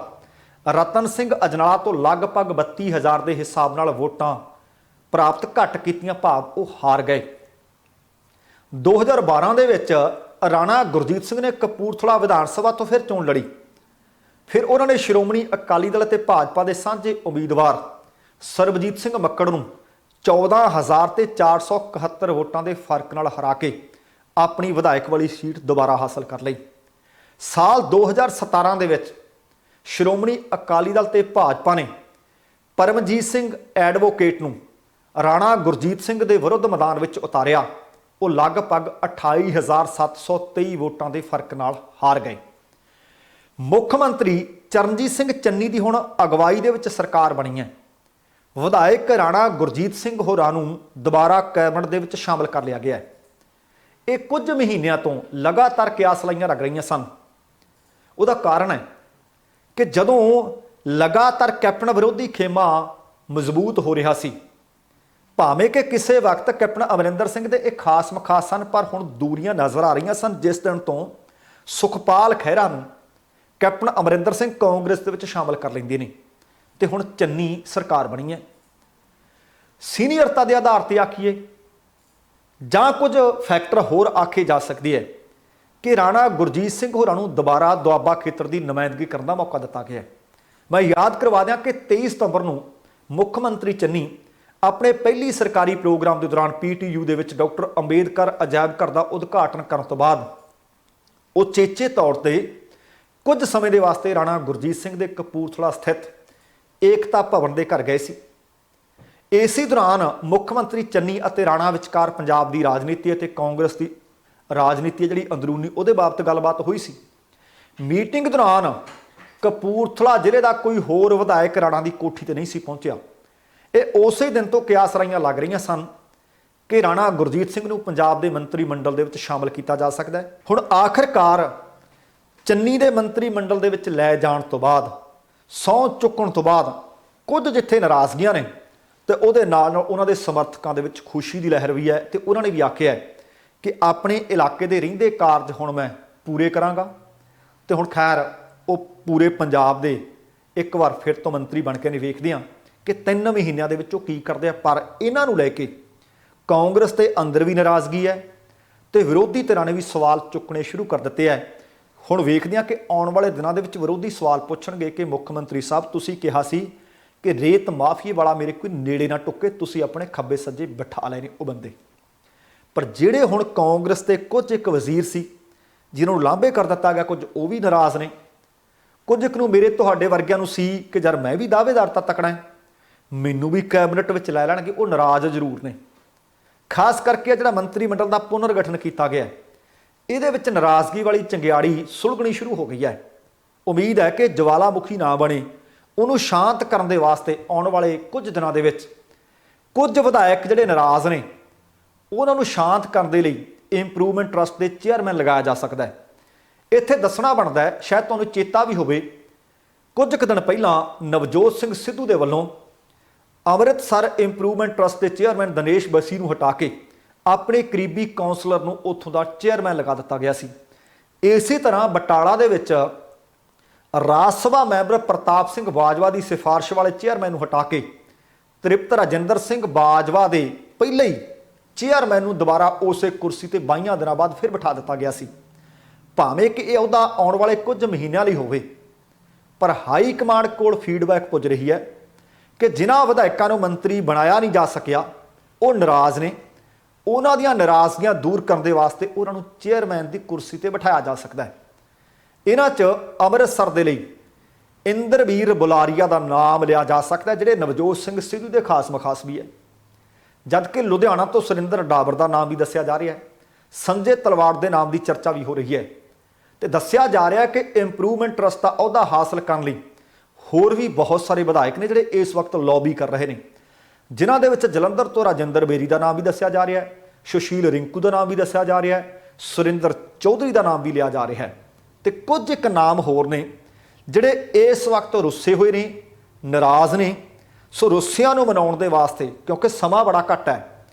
ਰਤਨ ਸਿੰਘ ਅਜਨਾਲਾ ਤੋਂ ਲਗਭਗ 32,000 ਦੇ ਹਿਸਾਬ ਨਾਲ ਵੋਟਾਂ ਪ੍ਰਾਪਤ ਘੱਟ ਕੀਤੀਆਂ, ਭਾਵ ਉਹ ਹਾਰ ਗਏ। 2012 ਦੇ ਵਿੱਚ ਰਾਣਾ ਗੁਰਜੀਤ ਸਿੰਘ ਨੇ ਕਪੂਰਥਲਾ ਵਿਧਾਨ ਸਭਾ ਤੋਂ ਫਿਰ ਚੋਣ ਲੜੀ। ਫਿਰ ਉਹਨਾਂ ਨੇ ਸ਼੍ਰੋਮਣੀ ਅਕਾਲੀ ਦਲ ਅਤੇ ਭਾਜਪਾ ਦੇ ਸਾਂਝੇ ਉਮੀਦਵਾਰ ਸਰਬਜੀਤ ਸਿੰਘ ਮੱਕੜ ਨੂੰ 14,000 ਤੇ 471 ਵੋਟਾਂ ਦੇ ਫਰਕ ਨਾਲ ਹਰਾ ਕੇ ਆਪਣੀ ਵਿਧਾਇਕ ਵਾਲੀ ਸੀਟ ਦੁਬਾਰਾ ਹਾਸਲ ਕਰ ਲਈ। ਸਾਲ 2017 ਦੇ ਵਿੱਚ ਸ਼੍ਰੋਮਣੀ ਅਕਾਲੀ ਦਲ ਤੇ ਭਾਜਪਾ ਨੇ ਪਰਮਜੀਤ ਸਿੰਘ ਐਡਵੋਕੇਟ ਨੂੰ ਰਾਣਾ ਗੁਰਜੀਤ ਸਿੰਘ ਦੇ ਵਿਰੁੱਧ ਮੈਦਾਨ ਵਿੱਚ ਉਤਾਰਿਆ। ਉਹ ਲਗਭਗ 28,723 ਵੋਟਾਂ ਦੇ ਫਰਕ ਨਾਲ ਹਾਰ ਗਏ। ਮੁੱਖ ਮੰਤਰੀ ਚਰਨਜੀਤ ਸਿੰਘ ਚੰਨੀ ਦੀ ਹੁਣ ਅਗਵਾਈ ਦੇ ਵਿੱਚ ਸਰਕਾਰ ਬਣੀ ਹੈ। ਵਿਧਾਇਕ ਰਾਣਾ ਗੁਰਜੀਤ ਸਿੰਘ ਹੋਰਾਂ ਨੂੰ ਦੁਬਾਰਾ ਕੈਬਨਿਟ ਦੇ ਵਿੱਚ ਸ਼ਾਮਲ ਕਰ ਲਿਆ ਗਿਆ ਹੈ। ਇਹ ਕੁਝ ਮਹੀਨਿਆਂ ਤੋਂ ਲਗਾਤਾਰ ਕਿਆਸ ਲਾਈਆਂ ਲੱਗ ਰਹੀਆਂ ਸਨ। ਉਹਦਾ ਕਾਰਨ ਹੈ ਕਿ ਜਦੋਂ ਲਗਾਤਾਰ ਕੈਪਟਨ ਵਿਰੋਧੀ ਖੇਮਾ ਮਜ਼ਬੂਤ ਹੋ ਰਿਹਾ ਸੀ, ਭਾਵੇਂ ਕਿ ਕਿਸੇ ਵਕਤ ਕੈਪਟਨ ਅਮਰਿੰਦਰ ਸਿੰਘ ਦੇ ਇਹ ਖਾਸ ਮਖਾਸ ਸਨ, ਪਰ ਹੁਣ ਦੂਰੀਆਂ ਨਜ਼ਰ ਆ ਰਹੀਆਂ ਸਨ। ਜਿਸ ਦਿਨ ਤੋਂ ਸੁਖਪਾਲ ਖਹਿਰਾ ਨੂੰ ਕੈਪਟਨ ਅਮਰਿੰਦਰ ਸਿੰਘ ਕਾਂਗਰਸ ਦੇ ਵਿੱਚ ਸ਼ਾਮਲ ਕਰ ਲੈਂਦੇ ਨੇ ਤੇ ਹੁਣ ਚੰਨੀ ਸਰਕਾਰ ਬਣੀ ਹੈ। ਸੀਨੀਅਰਤਾ ਦੇ ਆਧਾਰ ਤੇ ਆਖੀਏ ਜਾਂ ਕੁਝ ਫੈਕਟਰ ਹੋਰ ਆਖੇ ਜਾ ਸਕਦੇ ਹੈ ਕਿ ਰਾਣਾ ਗੁਰਜੀਤ ਸਿੰਘ ਹੋਰਾਂ ਨੂੰ ਦੁਬਾਰਾ ਦੁਆਬਾ ਖੇਤਰ ਦੀ ਨੁਮਾਇੰਦਗੀ ਕਰਨ ਦਾ ਮੌਕਾ ਦਿੱਤਾ ਗਿਆ ਹੈ। ਮੈਂ ਯਾਦ ਕਰਵਾ ਦਿਆਂ ਕਿ 23 ਸਤੰਬਰ ਨੂੰ ਮੁੱਖ ਮੰਤਰੀ ਚੰਨੀ ਆਪਣੇ ਪਹਿਲੀ ਸਰਕਾਰੀ ਪ੍ਰੋਗਰਾਮ ਦੇ ਦੌਰਾਨ PTU ਦੇ ਵਿੱਚ ਡਾਕਟਰ ਅੰਬੇਦਕਰ ਅਜਾਇਬ ਘਰ ਦਾ ਉਦਘਾਟਨ ਕਰਨ ਤੋਂ ਬਾਅਦ ਉਹ ਚੇਚੇ ਤੌਰ ਤੇ ਕੁਝ ਸਮੇਂ ਦੇ ਵਾਸਤੇ ਰਾਣਾ ਗੁਰਜੀਤ ਸਿੰਘ ਦੇ ਕਪੂਰਥਲਾ ਸਥਿਤ ਏਕਤਾ ਭਵਨ ਦੇ ਘਰ ਗਏ ਸੀ। ਇਸੇ ਦੌਰਾਨ ਮੁੱਖ ਮੰਤਰੀ ਚੰਨੀ ਅਤੇ ਰਾਣਾ ਵਿਚਕਾਰ ਪੰਜਾਬ ਦੀ ਰਾਜਨੀਤੀ ਅਤੇ ਕਾਂਗਰਸ ਦੀ ਰਾਜਨੀਤੀ ਜਿਹੜੀ ਅੰਦਰੂਨੀ ਉਹਦੇ ਬਾਬਤ ਗੱਲਬਾਤ ਹੋਈ ਸੀ। ਮੀਟਿੰਗ ਦੌਰਾਨ ਕਪੂਰਥਲਾ ਜ਼ਿਲ੍ਹੇ ਦਾ ਕੋਈ ਹੋਰ ਵਿਧਾਇਕ ਰਾਣਾ ਦੀ ਕੋਠੀ ਤੇ ਨਹੀਂ ਸੀ ਪਹੁੰਚਿਆ। ਇਹ ਉਸੇ ਦਿਨ ਤੋਂ ਕਿਆਸ ਰਾਈਆਂ ਲੱਗ ਰਹੀਆਂ ਸਨ ਕਿ ਰਾਣਾ ਗੁਰਜੀਤ ਸਿੰਘ ਨੂੰ ਪੰਜਾਬ ਦੇ ਮੰਤਰੀ ਮੰਡਲ ਦੇ ਵਿੱਚ ਸ਼ਾਮਲ ਕੀਤਾ ਜਾ ਸਕਦਾ ਹੈ। ਹੁਣ ਆਖਿਰਕਾਰ ਚੰਨੀ ਦੇ ਮੰਤਰੀ ਮੰਡਲ ਦੇ ਵਿੱਚ ਲੈ ਜਾਣ ਤੋਂ ਬਾਅਦ, ਸਹੁੰ ਚੁੱਕਣ ਤੋਂ ਬਾਅਦ ਕੁਝ ਜਿੱਥੇ ਨਾਰਾਜ਼ਗੀਆਂ ਨੇ ਤੇ ਉਹਦੇ ਨਾਲ ਨਾਲ ਉਹਨਾਂ ਦੇ ਸਮਰਥਕਾਂ ਦੇ ਵਿੱਚ ਖੁਸ਼ੀ ਦੀ ਲਹਿਰ ਵੀ ਹੈ ਤੇ ਉਹਨਾਂ ਨੇ ਵੀ ਆਖਿਆ ਕਿ ਆਪਣੇ ਇਲਾਕੇ ਦੇ ਰਹਿੰਦੇ ਕਾਰਜ ਹੁਣ ਮੈਂ ਪੂਰੇ ਕਰਾਂਗਾ। ਤੇ ਹੁਣ ਖੈਰ ਉਹ ਪੂਰੇ ਪੰਜਾਬ ਦੇ ਇੱਕ ਵਾਰ ਫਿਰ ਤੋਂ ਮੰਤਰੀ ਬਣ ਕੇ ਨੇ। ਵੇਖਦੇ ਹਾਂ ਕਿ 3 ਮਹੀਨਿਆਂ ਦੇ ਵਿੱਚ ਉਹ ਕੀ ਕਰਦੇ ਆ। ਪਰ ਇਹਨਾਂ ਨੂੰ ਲੈ ਕੇ ਕਾਂਗਰਸ ਦੇ ਅੰਦਰ ਵੀ ਨਾਰਾਜ਼ਗੀ ਹੈ ਤੇ ਵਿਰੋਧੀ ਧਿਰਾਂ ਨੇ ਵੀ ਸਵਾਲ ਚੁੱਕਣੇ ਸ਼ੁਰੂ ਕਰ ਦਿੱਤੇ ਹੈ। ਹੁਣ ਵੇਖਦੇ ਹਾਂ ਕਿ ਆਉਣ ਵਾਲੇ ਦਿਨਾਂ ਦੇ ਵਿੱਚ ਵਿਰੋਧੀ ਸਵਾਲ ਪੁੱਛਣਗੇ ਕਿ ਮੁੱਖ ਮੰਤਰੀ ਸਾਹਿਬ ਤੁਸੀਂ ਕਿਹਾ ਸੀ ਕਿ ਰੇਤ ਮਾਫੀਏ ਵਾਲਾ ਮੇਰੇ ਕੋਈ ਨੇੜੇ ਨਾ ਟੁੱਕੇ, ਤੁਸੀਂ ਆਪਣੇ ਖੱਬੇ ਸੱਜੇ ਬਿਠਾ ਲਏ ਨੇ ਉਹ ਬੰਦੇ। ਪਰ ਜਿਹੜੇ ਹੁਣ ਕਾਂਗਰਸ ਦੇ ਕੁਝ ਇੱਕ ਵਜ਼ੀਰ ਸੀ ਜਿਨ੍ਹਾਂ ਨੂੰ ਲਾਂਭੇ ਕਰ ਦਿੱਤਾ ਗਿਆ, ਕੁਝ ਉਹ ਵੀ ਨਾਰਾਜ਼ ਨੇ। ਕੁਝ ਇੱਕ ਨੂੰ ਮੇਰੇ ਤੁਹਾਡੇ ਵਰਗਿਆਂ ਨੂੰ ਸੀ ਕਿ ਯਾਰ ਮੈਂ ਵੀ ਦਾਅਵੇਦਾਰ ਤਾਂ ਤਕੜਾ ਹੈ, ਮੈਨੂੰ ਵੀ ਕੈਬਨਿਟ ਵਿੱਚ ਲੈ ਲੈਣਗੇ, ਉਹ ਨਾਰਾਜ਼ ਜ਼ਰੂਰ ਨੇ। ਖਾਸ ਕਰਕੇ ਜਿਹੜਾ ਮੰਤਰੀ ਮੰਡਲ ਦਾ ਪੁਨਰ ਗਠਨ ਕੀਤਾ ਗਿਆ ਇਹਦੇ ਵਿੱਚ ਨਾਰਾਜ਼ਗੀ ਵਾਲੀ ਚੰਗਿਆੜੀ ਸੁਲਗਣੀ ਸ਼ੁਰੂ ਹੋ ਗਈ ਹੈ। ਉਮੀਦ ਹੈ ਕਿ ਜਵਾਲਾਮੁਖੀ ਨਾ ਬਣੇ, ਉਹਨੂੰ ਸ਼ਾਂਤ ਕਰਨ ਦੇ ਵਾਸਤੇ ਆਉਣ ਵਾਲੇ ਕੁਝ ਦਿਨਾਂ ਦੇ ਵਿੱਚ ਕੁਝ ਵਿਧਾਇਕ ਜਿਹੜੇ ਨਾਰਾਜ਼ ਨੇ ਉਹਨਾਂ ਨੂੰ ਸ਼ਾਂਤ ਕਰਨ ਦੇ ਲਈ ਇੰਪਰੂਵਮੈਂਟ ਟਰਸਟ ਦੇ ਚੇਅਰਮੈਨ ਲਗਾਇਆ ਜਾ ਸਕਦਾ ਹੈ। ਇੱਥੇ ਦੱਸਣਾ ਬਣਦਾ ਹੈ, ਸ਼ਾਇਦ ਤੁਹਾਨੂੰ ਚੇਤਾ ਵੀ ਹੋਵੇ, ਕੁਝ ਕੁ ਦਿਨ ਪਹਿਲਾਂ ਨਵਜੋਤ ਸਿੰਘ ਸਿੱਧੂ ਦੇ ਵੱਲੋਂ ਅੰਮ੍ਰਿਤਸਰ ਇੰਪਰੂਵਮੈਂਟ ਟਰਸਟ ਦੇ ਚੇਅਰਮੈਨ ਦਿਨੇਸ਼ ਬਸੀ ਨੂੰ ਹਟਾ ਕੇ ਆਪਣੇ ਕਰੀਬੀ ਕਾਉਂਸਲਰ ਨੂੰ ਉੱਥੋਂ ਦਾ ਚੇਅਰਮੈਨ ਲਗਾ ਦਿੱਤਾ ਗਿਆ ਸੀ। ਇਸੇ ਤਰ੍ਹਾਂ ਬਟਾਲਾ ਦੇ ਵਿੱਚ ਰਾਜ ਸਭਾ ਮੈਂਬਰ ਪ੍ਰਤਾਪ ਸਿੰਘ ਬਾਜਵਾ ਦੀ ਸਿਫਾਰਿਸ਼ ਵਾਲੇ ਚੇਅਰਮੈਨ ਨੂੰ ਹਟਾ ਕੇ ਤ੍ਰਿਪਤ ਰਾਜਿੰਦਰ ਸਿੰਘ ਬਾਜਵਾ ਦੇ ਪਹਿਲੇ ਹੀ ਚੇਅਰਮੈਨ ਨੂੰ ਦੁਬਾਰਾ ਉਸੇ ਕੁਰਸੀ ਤੇ 22 ਦਿਨਾਂ ਬਾਅਦ ਫਿਰ ਬਿਠਾ ਦਿੱਤਾ ਗਿਆ ਸੀ। ਭਾਵੇਂ ਕਿ ਇਹ ਉਹਦਾ ਆਉਣ ਵਾਲੇ ਕੁਝ ਮਹੀਨਿਆਂ ਲਈ ਹੋਵੇ, ਪਰ ਹਾਈ ਕਮਾਂਡ ਕੋਲ ਫੀਡਬੈਕ ਪੁੱਜ ਰਹੀ ਹੈ ਕਿ ਜਿਨ੍ਹਾਂ ਵਿਧਾਇਕਾਂ ਨੂੰ ਮੰਤਰੀ ਬਣਾਇਆ ਨਹੀਂ ਜਾ ਸਕਿਆ ਉਹ ਨਾਰਾਜ਼ ਨੇ। ਉਹਨਾਂ ਦੀਆਂ ਨਾਰਾਜ਼ਗੀਆਂ ਦੂਰ ਕਰਨ ਦੇ ਵਾਸਤੇ ਉਹਨਾਂ ਨੂੰ ਚੇਅਰਮੈਨ ਦੀ ਕੁਰਸੀ ਤੇ ਬਿਠਾਇਆ ਜਾ ਸਕਦਾ ਹੈ। ਇਹਨਾਂ 'ਚ ਅੰਮ੍ਰਿਤਸਰ ਦੇ ਲਈ ਇੰਦਰਵੀਰ ਬੁਲਾਰੀਆ ਦਾ ਨਾਮ ਲਿਆ ਜਾ ਸਕਦਾ, ਜਿਹੜੇ ਨਵਜੋਤ ਸਿੰਘ ਸਿੱਧੂ ਦੇ ਖਾਸ ਮਖਾਸ ਵੀ ਹੈ। ਜਦਕਿ ਲੁਧਿਆਣਾ ਤੋਂ ਸੁਰਿੰਦਰ ਡਾਬਰ ਦਾ ਨਾਮ ਵੀ ਦੱਸਿਆ ਜਾ ਰਿਹਾ ਹੈ। ਸੰਜੇ ਤਲਵਾੜ ਦੇ ਨਾਮ ਦੀ ਚਰਚਾ ਵੀ ਹੋ ਰਹੀ ਹੈ ਤੇ ਦੱਸਿਆ ਜਾ ਰਿਹਾ ਕਿ ਇੰਪਰੂਵਮੈਂਟ ਟਰਸਟ ਦਾ ਅਹੁਦਾ ਹਾਸਲ ਕਰਨ ਲਈ ਹੋਰ ਵੀ ਬਹੁਤ ਸਾਰੇ ਵਿਧਾਇਕ ਨੇ ਜਿਹੜੇ ਇਸ ਵਕਤ ਲੌਬੀ ਕਰ ਰਹੇ ਨੇ, ਜਿਨ੍ਹਾਂ ਦੇ ਵਿੱਚ ਜਲੰਧਰ ਤੋਂ ਰਾਜਿੰਦਰ ਬੇਰੀ ਦਾ ਨਾਮ ਵੀ ਦੱਸਿਆ ਜਾ ਰਿਹਾ ਹੈ, ਸੁਸ਼ੀਲ ਰਿੰਕੂ ਦਾ ਨਾਮ ਵੀ ਦੱਸਿਆ ਜਾ ਰਿਹਾ ਹੈ, ਸੁਰਿੰਦਰ ਚੌਧਰੀ ਦਾ ਨਾਮ ਵੀ ਲਿਆ ਜਾ ਰਿਹਾ ਹੈ ਤੇ ਕੁਝ ਇੱਕ ਨਾਮ ਹੋਰ ਨੇ ਜਿਹੜੇ ਇਸ ਵਕਤ ਰੁੱਸੇ ਹੋਏ ਨੇ, ਨਾਰਾਜ਼ ਨੇ। ਸੋ ਰੁੱਸਿਆਂ ਨੂੰ ਮਨਾਉਣ ਦੇ ਵਾਸਤੇ, ਕਿਉਂਕਿ ਸਮਾਂ ਬੜਾ ਘੱਟ ਹੈ,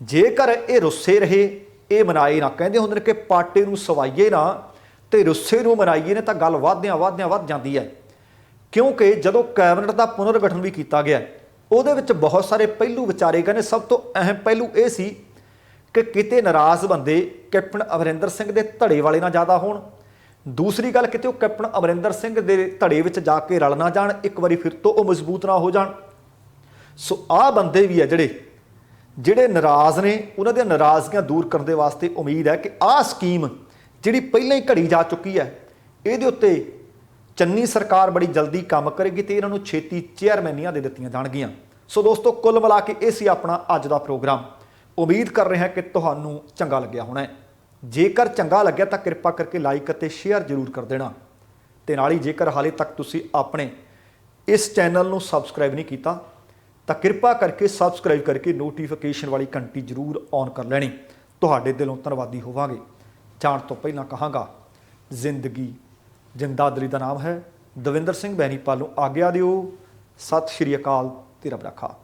ਜੇਕਰ ਇਹ ਰੁੱਸੇ ਰਹੇ, ਇਹ ਮਨਾਏ ਨਾ, ਕਹਿੰਦੇ ਹੁੰਦੇ ਨੇ ਕਿ ਪਾਟੇ ਨੂੰ ਸਵਾਈਏ ਨਾ ਤੇ ਰੁੱਸੇ ਨੂੰ ਮਨਾਈਏ ਨੇ ਤਾਂ ਗੱਲ ਵਧਦਿਆਂ ਵੱਧ ਜਾਂਦੀ ਹੈ। ਕਿਉਂਕਿ ਜਦੋਂ ਕੈਬਨਿਟ ਦਾ ਪੁਨਰ ਗਠਨ ਵੀ ਕੀਤਾ ਗਿਆ ਉਹਦੇ ਵਿੱਚ ਬਹੁਤ ਸਾਰੇ ਪਹਿਲੂ ਵਿਚਾਰੇ ਗਏ ਨੇ। ਸਭ ਤੋਂ ਅਹਿਮ ਪਹਿਲੂ ਇਹ ਸੀ ਕਿ ਕਿਤੇ ਨਾਰਾਜ਼ ਬੰਦੇ ਕੈਪਟਨ ਅਮਰਿੰਦਰ ਸਿੰਘ ਦੇ ਧੜੇ ਵਾਲੇ ਨਾ ਜ਼ਿਆਦਾ ਹੋਣ। ਦੂਸਰੀ ਗੱਲ, ਕਿਤੇ ਉਹ ਕੈਪਟਨ ਅਮਰਿੰਦਰ ਸਿੰਘ ਦੇ ਧੜੇ ਵਿੱਚ ਜਾ ਕੇ ਰਲ ਨਾ ਜਾਣ, ਇੱਕ ਵਾਰੀ ਫਿਰ ਤੋਂ ਉਹ ਮਜ਼ਬੂਤ ਨਾ ਹੋ ਜਾਣ। ਸੋ ਆਹ ਬੰਦੇ ਵੀ ਹੈ ਜਿਹੜੇ ਜਿਹੜੇ ਨਾਰਾਜ਼ ਨੇ ਉਹਨਾਂ ਦੀਆਂ ਨਾਰਾਜ਼ਗੀਆਂ ਦੂਰ ਕਰਨ ਦੇ ਵਾਸਤੇ ਉਮੀਦ ਹੈ ਕਿ ਆਹ ਸਕੀਮ ਜਿਹੜੀ ਪਹਿਲਾਂ ਹੀ ਘੜੀ ਜਾ ਚੁੱਕੀ ਹੈ, ਇਹਦੇ ਉੱਤੇ ਚੰਨੀ ਸਰਕਾਰ ਬੜੀ ਜਲਦੀ ਕੰਮ ਕਰੇਗੀ ਤੇ ਇਹਨਾਂ ਨੂੰ ਛੇਤੀ ਚੇਅਰਮੈਨੀਆਂ ਦੇ ਦਿੱਤੀਆਂ ਜਾਣਗੀਆਂ। ਸੋ ਦੋਸਤੋ, ਕੁੱਲ ਮਿਲਾ ਕੇ ਇਹ ਸੀ ਆਪਣਾ ਅੱਜ ਦਾ ਪ੍ਰੋਗਰਾਮ। ਉਮੀਦ ਕਰ ਰਹੇ ਹਾਂ ਕਿ ਤੁਹਾਨੂੰ ਚੰਗਾ ਲੱਗਿਆ ਹੋਣਾ ਹੈ। ਜੇਕਰ ਚੰਗਾ ਲੱਗਿਆ ਤਾਂ ਕਿਰਪਾ ਕਰਕੇ ਲਾਈਕ ਅਤੇ ਸ਼ੇਅਰ ਜ਼ਰੂਰ ਕਰ ਦੇਣਾ, ਤੇ ਨਾਲ ਹੀ ਜੇਕਰ ਹਾਲੇ ਤੱਕ ਤੁਸੀਂ ਆਪਣੇ ਇਸ ਚੈਨਲ ਨੂੰ ਸਬਸਕ੍ਰਾਈਬ ਨਹੀਂ ਕੀਤਾ ਤਾਂ ਕਿਰਪਾ ਕਰਕੇ ਸਬਸਕ੍ਰਾਈਬ ਕਰਕੇ ਨੋਟੀਫਿਕੇਸ਼ਨ ਵਾਲੀ ਘੰਟੀ ਜ਼ਰੂਰ ਔਨ ਕਰ ਲੈਣੀ। ਤੁਹਾਡੇ ਦਿਲੋਂ ਧੰਨਵਾਦੀ ਹੋਵਾਂਗੇ। ਜਾਣ ਤੋਂ ਪਹਿਲਾਂ ਕਹਾਂਗਾ, ਜ਼ਿੰਦਗੀ ਜਿੰਦਾਦਲੀ ਦਾ ਨਾਮ ਹੈ। ਦਵਿੰਦਰ ਸਿੰਘ ਬੈਨੀਪਾਲ ਨੂੰ ਆਗਿਆ ਦਿਓ। ਸਤਿ ਸ਼੍ਰੀ ਅਕਾਲ ਤੇ ਰੱਬ ਰਾਖਾ।